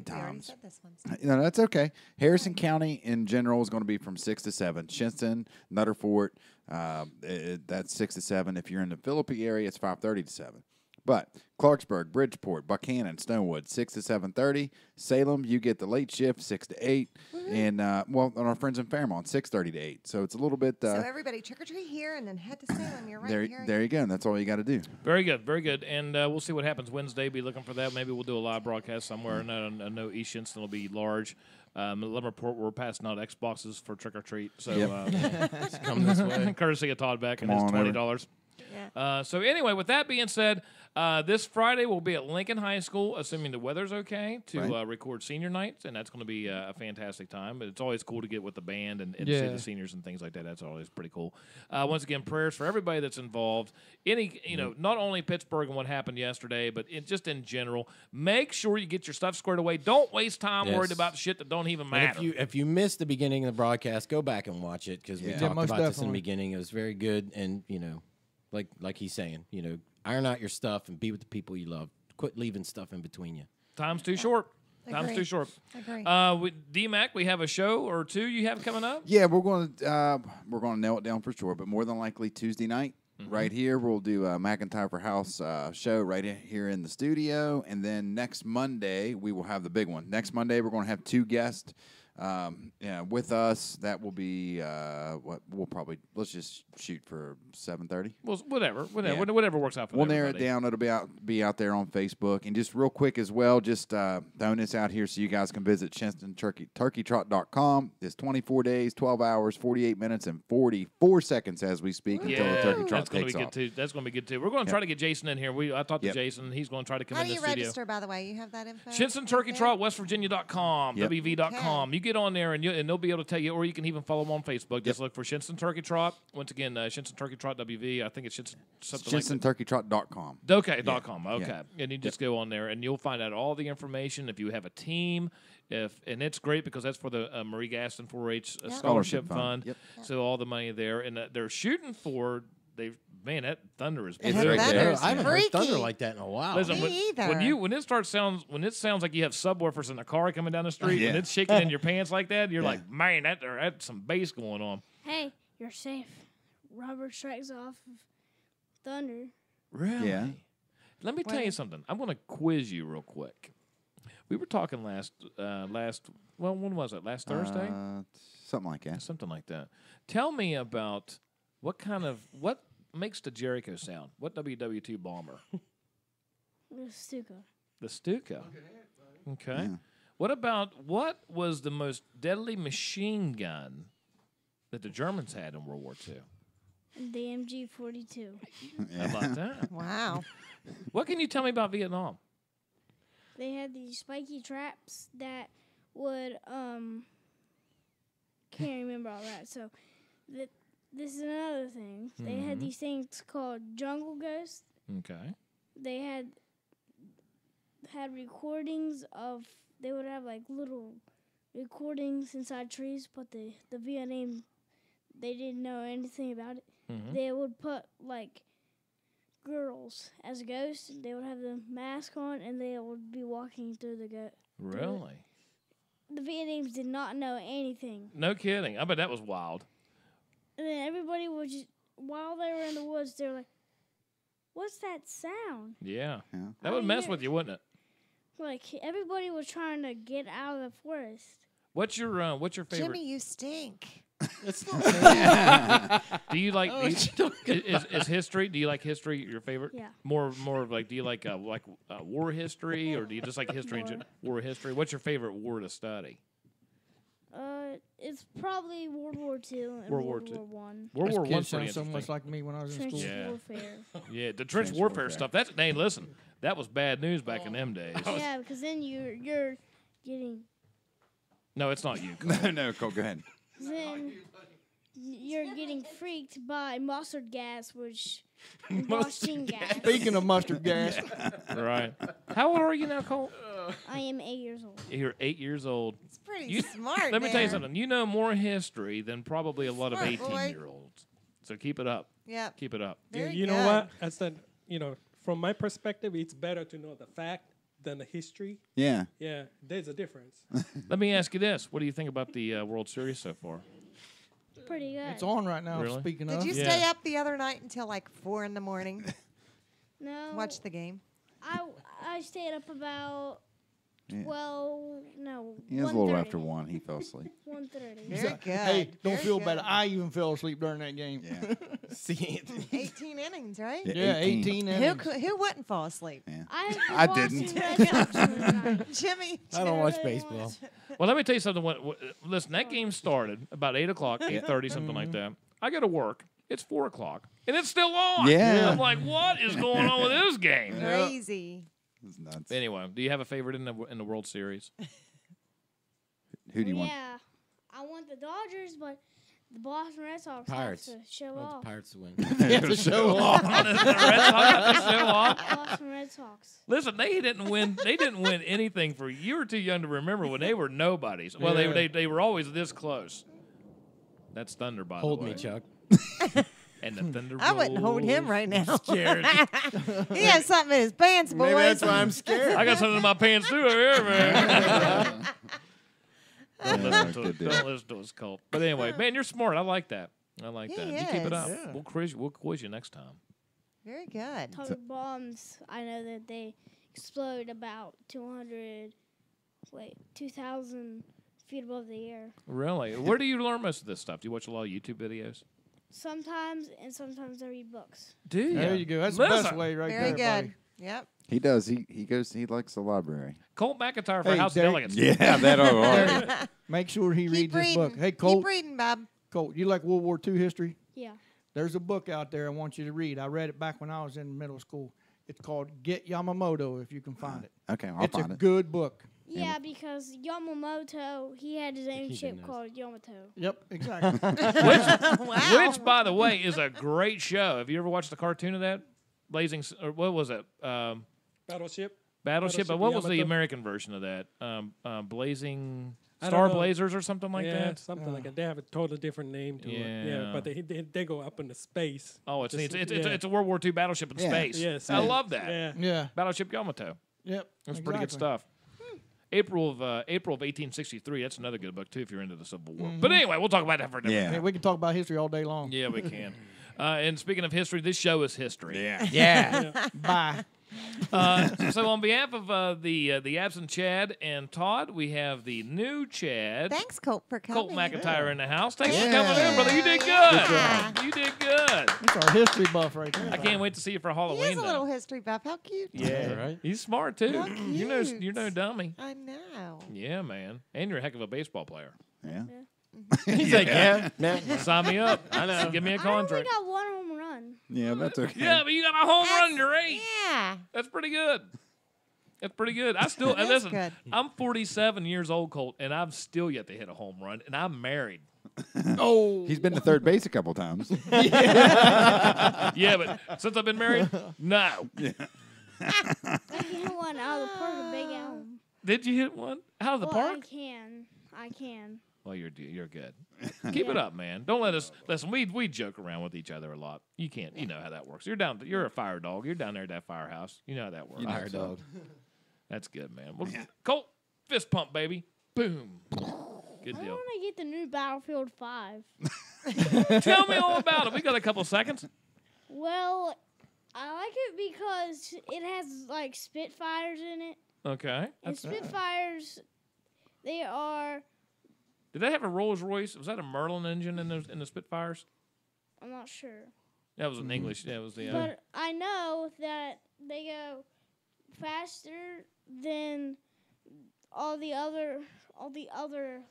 times. said this one. No, that's okay. Harrison County in general is going to be from 6 to 7. Shinston, Nutterfort, that's 6 to 7. If you're in the Philippi area, it's 5:30 to 7. But Clarksburg, Bridgeport, Buchanan, Stonewood, 6 to 7:30. Salem, you get the late shift, 6 to 8. And, on our friends in Fairmont, 6:30 to 8. So it's a little bit... So everybody trick-or-treat here and then head to Salem. You're right here. there you go. And that's all you got to do. Very good, very good. And we'll see what happens Wednesday. Be looking for that. Maybe we'll do a live broadcast somewhere. And I know East Shinston will be large. Let me report we're passing out Xboxes for trick or treat. So come this way. Courtesy of Todd Beck and his $20. So anyway, with that being said, this Friday we'll be at Lincoln High School, assuming the weather's okay, to record senior nights, and that's going to be a fantastic time. But it's always cool to get with the band and see the seniors and things like that. That's always pretty cool. Once again, prayers for everybody that's involved. Not only Pittsburgh and what happened yesterday, but just in general. Make sure you get your stuff squared away. Don't waste time worried about shit that don't even matter. And if you missed the beginning of the broadcast, go back and watch it because we talked about this in the beginning. It was very good, and like he's saying, iron out your stuff and be with the people you love. Quit leaving stuff in between you. Time's too short. Time's too short. Agree. D-Mac, we have a show or two you have coming up? Yeah, we're going to nail it down for sure, but more than likely Tuesday night. Right here, we'll do a McIntyre for House show right here in the studio. And then next Monday, we will have the big one. Next Monday, we're going to have 2 guests with us. That will be let's just shoot for 7:30. Well, whatever works out for We'll narrow it everybody. down. It'll be out there on Facebook. And just real quick as well, just throwing this out here so you guys can visit ShinstonTurkeyTrot.com. It's 24 days, 12 hours, 48 minutes, and 44 seconds as we speak until the turkey trot takes off. That's going to be good too. We're going to try to get Jason in here. I talked to Jason. He's going to try to come How in do the you studio. register, by the way? You have that info? Shinston Turkey Trot, WestVirginia.com, WV.com. Okay. You get on there and they'll be able to tell you, or you can even follow them on Facebook. Just look for Shinston Turkey Trot. Once again, Shinston Turkey Trot WV. I think it's something like that. ShinstonTurkeyTrot.com. Okay.com. Okay. And you just go on there and you'll find out all the information. If you have a team, and it's great because that's for the Marie Gaston 4-H Scholarship Fund. Yep. So all the money there. And they're shooting for, that thunder is It's big. thunder's I haven't heard freaky. thunder like that in a while. Listen, Me either. when it sounds like you have subwoofers in a car coming down the street, and it's shaking in your pants like that, you're like, man, that's some bass going on. Hey, you're safe. Robert strikes off of thunder. Really? Yeah. Let me tell you something. I'm going to quiz you real quick. We were talking last when was it? Last Thursday? Something like that. Something like that. Tell me about what makes the Jericho sound? What WW2 bomber? The Stuka. The Stuka. Okay. What was the most deadly machine gun that the Germans had in World War II? The MG-42. How about that? Wow. What can you tell me about Vietnam? They had these spiky traps that would can't remember all that. So this is another thing. They had these things called jungle ghosts. Okay. They had recordings of. They would have like little recordings inside trees, but the Vietnamese, they didn't know anything about it. They would put like girls as ghosts. They would have the mask on, and they would be walking through the ghost. Really? The Vietnamese did not know anything. No kidding. I bet that was wild. And then everybody would just, while they were in the woods, they were like, "What's that sound?" Yeah. That would mess with you, wouldn't it? Like everybody was trying to get out of the forest. What's your favorite? Jimmy, you stink. It's Do you like is history? Do you like history your favorite? Yeah. More of like, do you like war history, or do you just like history? War history. What's your favorite war to study? It's probably World War II and World War World II. War One. World War This kid One's pretty sounds so much interesting. like me when I was in Trench school. Yeah. warfare. Yeah, the trench warfare stuff. That's hey, listen, that was bad news back in them days. Yeah, because then you're getting No, it's not you. No, Cole, go ahead. then you're getting freaked by mustard gas, which mustard gas. Speaking of mustard gas, Right. How old are you now, Cole? I am 8 years old. You're 8 years old. It's pretty You- smart. Let me tell you there. something. You know more history than probably a lot of Smart boy. 18-year-olds. So keep it up. Yep. Keep it up. Very you know good. what? I said, from my perspective, it's better to know the fact than the history. Yeah. Yeah, there's a difference. Let me ask you this. What do you think about the World Series so far? Pretty good. it's on right now. Really? Speaking Did of, you Yeah. stay up the other night until like 4 in the morning? No. Watch the game. I stayed up about Yeah. 12. No. He was a little 1:30. after 1. He fell asleep. 1:30. Very good. hey, don't Very feel good. bad. I even fell asleep during that game. Yeah. See, 18 innings, right? Yeah, 18 Who innings. who wouldn't fall asleep? Yeah. I I didn't. Red Sox tonight. Jimmy. I don't watch Everybody baseball. wants- Well, let me tell you something. Listen, that game started about 8 o'clock, 8:30, something like that. I go to work. It's 4 o'clock, and it's still on. Yeah. I'm like, what is going on with this game? Crazy. It's nuts. Anyway, do you have a favorite in the World Series? Who do you want? Yeah, I want the Dodgers, but the Boston Red Sox Pirates. have to show I want off. the Pirates to win. You have to show off. The Red Sox have to show off. Boston Red Sox. Listen, they didn't win. They didn't win anything for you. Were too young to remember when they were nobodies. Well, Yeah. they were always this close. That's thunder, by Hold the way. me, Chuck. And the thunder. I wouldn't hold him rolls. right now. Scared. He has something in his pants, boys. Maybe that's why I'm scared. I got something in my pants too over here, man. Don't listen to good it. deal. Don't listen to his cult. But anyway, man, you're smart. I like that. I like He that. You keep it up. is. We'll quiz you next time. Very good. Atomic bombs. I know that they explode about 2,000 feet above the air. Really? Where do you learn most of this stuff? Do you watch a lot of YouTube videos? Sometimes, and sometimes I read books. Do you? There you go. That's the Listen, best way right Very there, good. Yep. He does. He goes. He likes the library. Colt McIntyre for Hey, House of Derek. Delegates. Yeah, that all right. buddy. Make sure he Keep reads this reading. book. Hey, Colt. Keep reading, Bob. Colt, you like World War II history? Yeah. There's a book out there I want you to read. I read it back when I was in middle school. It's called Get Yamamoto, if you can find it. Okay, I'll It's a find it. good book. Yeah, because Yamamoto, he had his own he ship did called Yamato. Yep, exactly. Wow. Which, by the way, is a great show. Have you ever watched the cartoon of that? Or what was it? Battleship. Battleship. But Battleship what was the Yamato. American version of that? Blazing I don't Star know. Blazers or something like yeah, that? something like that. They have a totally different name to it. Yeah. Yeah, but they go up into space. Oh, it's Just- neat. yeah. It's a World War II battleship in Yeah. space. Yes, I yeah. love that. Yeah. Yeah, Battleship Yamato. yep. That's pretty good exactly. stuff. April of 1863. That's another good book too if you're into the Civil War. But anyway, we'll talk about that for a different Yeah. Hey, we can talk about history all day long. Yeah, we can. And speaking of history, this show is history. Yeah. Yeah. Bye. So on behalf of the absent Chad and Todd, we have the new Chad, Thanks, Colt, for coming. Colt McIntyre in the house. Thanks for Yeah. coming in, brother. You did good. Yeah. You did good. That's our history buff right there. I can't wait to see you for He Halloween. is a though. little history buff. How cute. Yeah, right. He's smart too. How You're no cute. dummy. I know. Yeah, man. And you're a heck of a baseball player. Yeah. He's like, yeah. Sign me up. I know. Give me a I only contract. got one home run. Yeah, that's okay. Yeah, but you got a home run. You're 8. Yeah. That's pretty good. That's pretty good. I still and That's listen. good. I'm 47 years old, Colt, and I'm still yet to hit a home run, and I'm married. Oh, He's been to third base a couple times. Yeah, but since I've been married, no. I can hit one out of the park at Big Elm. Did you hit one out of the Well, park? I can. Well, you're good. Keep it up, man. Don't let us listen. We joke around with each other a lot. You can't. You know how that works. You're a fire dog. You're down there at that firehouse. You know how that works. Fire dog. That's good, man. Well, Colt, fist pump, baby. Boom. Good I deal. want to get the new Battlefield 5. Tell me all about it. We got a couple seconds. Well, I like it because it has like Spitfires in it. Okay. And Spitfires, they are Did they have a Rolls Royce? Was that a Merlin engine in the Spitfires? I'm not sure. That was in English. Yeah, it was the. But I know that they go faster than all the other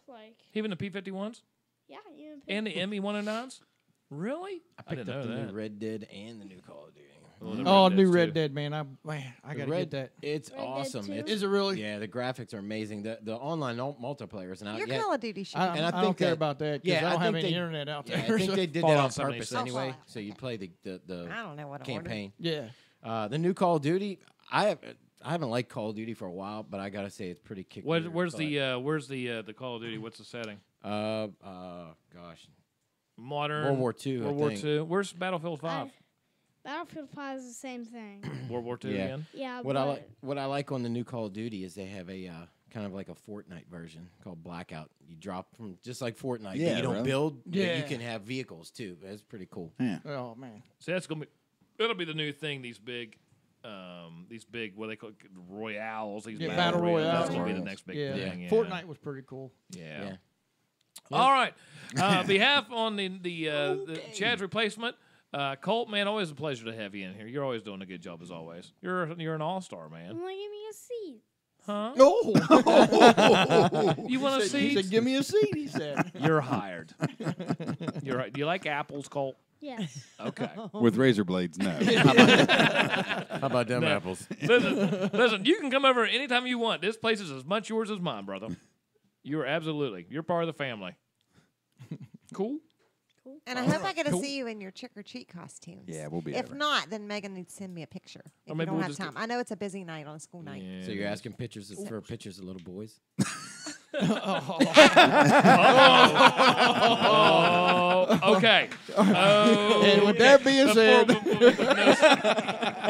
like. Even the P-51s? Yeah, even And the ME-109s? Really? I picked didn't up know the that. new Red Dead and the new Call of Duty. Oh, new Red Dead, man. I gotta get that. It's Red Dead awesome. 2? It's, Is it really? Yeah, the graphics are amazing. The online multiplayer isn't out Your yet. Call of Duty should I, be And I, I don't think care that- about that because yeah, I don't I have think any they- internet out Yeah, there. I think so- they did that Fallout on 76. purpose anyway, Fallout. so you play the I don't know what to order. campaign. Yeah. The new Call of Duty, I haven't liked Call of Duty for a while, but I gotta say it's pretty kick. Where's butt. the Call of Duty? What's the setting? Gosh, Modern World War II. World War II. Where's Battlefield 5? Battlefield 5 is the same thing. World War II Yeah. again. Yeah, What I like on the new Call of Duty is they have a kind of like a Fortnite version called Blackout. You drop from just like Fortnite, Yeah, but you don't really? build. But Yeah. you can have vehicles too. That's pretty cool. Yeah. Oh man. So that's gonna be. It'll be the new thing. These big what they call royales. These Yeah, battle battle royales. That's royales. gonna be the next big Yeah. thing. Yeah. Fortnite was pretty cool. Yeah. Yeah. All right. Behalf on the Chad's replacement, Colt, man, always a pleasure to have you in here. You're always doing a good job as always. You're an all-star, man. Well, give me a seat. Huh? No. You want a He seat? said, "Give me a seat." He said. You're hired. You're right. Do you like apples, Colt? Yes. Okay. With razor blades, no. How about them apples? Listen, you can come over anytime you want. This place is as much yours as mine, brother. You're part of the family. Cool? And I hope I get to see you in your trick or treat costumes. Yeah, we'll be If over. not, then Megan needs to send me a picture. If you maybe don't we'll have just time. I know it's a busy night on a school night. Yeah, So you're it is. asking pictures for pictures of little boys? Oh, okay. Oh, And with that being said,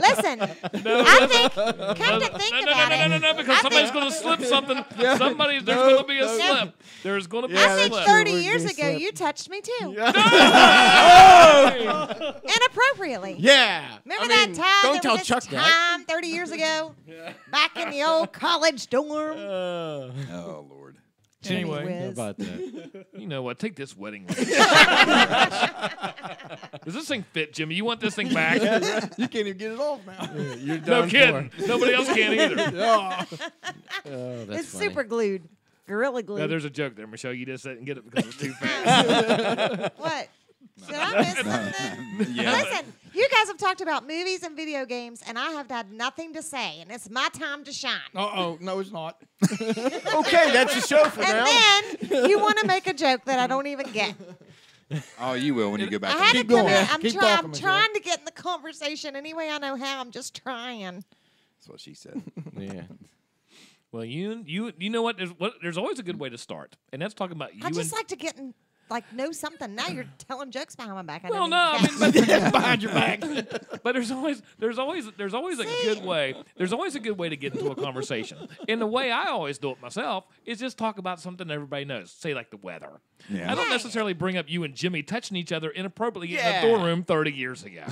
Listen, I think, come to think about it, No, because somebody's going to slip something. There's going to be a slip. There's going to be I a think slip. 30 years ago you touched me too. Inappropriately. Yeah. Remember that time? Don't there tell was this Chuck that. time 30 years ago? Back in the old college dorm. Oh, Lord. Jimmy anyway, Whiz. How about that? You know what? Take this wedding ring. Does this thing fit, Jimmy? You want this thing back? you can't even get it off now. You're No done kidding. Nobody else can either. Oh, that's It's funny. super glued. Gorilla glue. Now, there's a joke there, Michelle. You just didn't get it because it was too fast. What? Did I miss something? Yeah. Listen, you guys have talked about movies and video games, and I have had nothing to say, and it's my time to shine. Oh, no, it's not. Okay, that's the show for now. And then you want to make a joke that I don't even get. Oh, you will when you go back. I to had the to Keep come going. in. I'm, Keep try- I'm talking, Michelle. trying to get in the conversation any way I know how. I'm just trying. That's what she said. Yeah. Well, you know what? There's always a good way to start, and that's talking about you. I just and, like to get in, know something. Now you're telling jokes behind my back. well, don't no, I even mean, catch. but, behind your back. But there's always a good way. There's always a good way to get into a conversation. And the way I always do it myself is just talk about something everybody knows. Say like the weather. Yeah. I don't necessarily bring up you and Jimmy touching each other inappropriately in Yeah. the dorm room 30 years ago.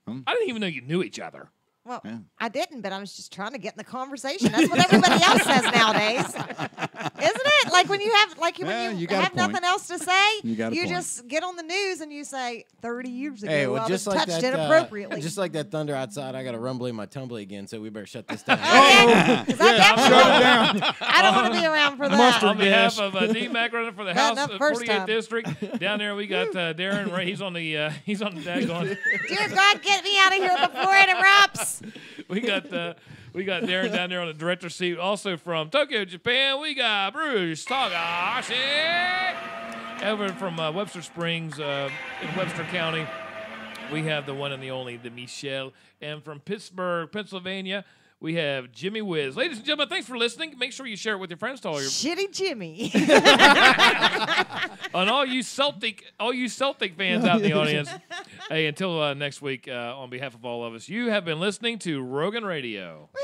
I didn't even know you knew each other. Well, Yeah. I didn't, but I was just trying to get in the conversation. That's what everybody else says nowadays, isn't it? Like when you have, Yeah, when you you got a have point. nothing else to say, You got a point. just get on the news and you say 30 years ago Hey, I well, was just like touched that, inappropriately. just like that thunder outside, I got a rumbly my tumbly again, so we better shut this down. Okay? 'Cause I don't want to be around for that. On behalf of D-Mac running for the Not House enough first 48th time. District, down there we got Darren Ray. He's on the daggone. Dear God, get me out of here before it erupts. We got Darren down there on the director's seat. Also from Tokyo, Japan, we got Bruce Tagashi. Over from Webster Springs in Webster County, we have the one and the only, the Michelle. And from Pittsburgh, Pennsylvania, we have Jimmy Whiz. Ladies and gentlemen, thanks for listening. Make sure you share it with your friends. To all your Shitty Jimmy. on all you Celtic fans out in the audience. Hey, until next week, on behalf of all of us, you have been listening to Rogan Radio. Woo!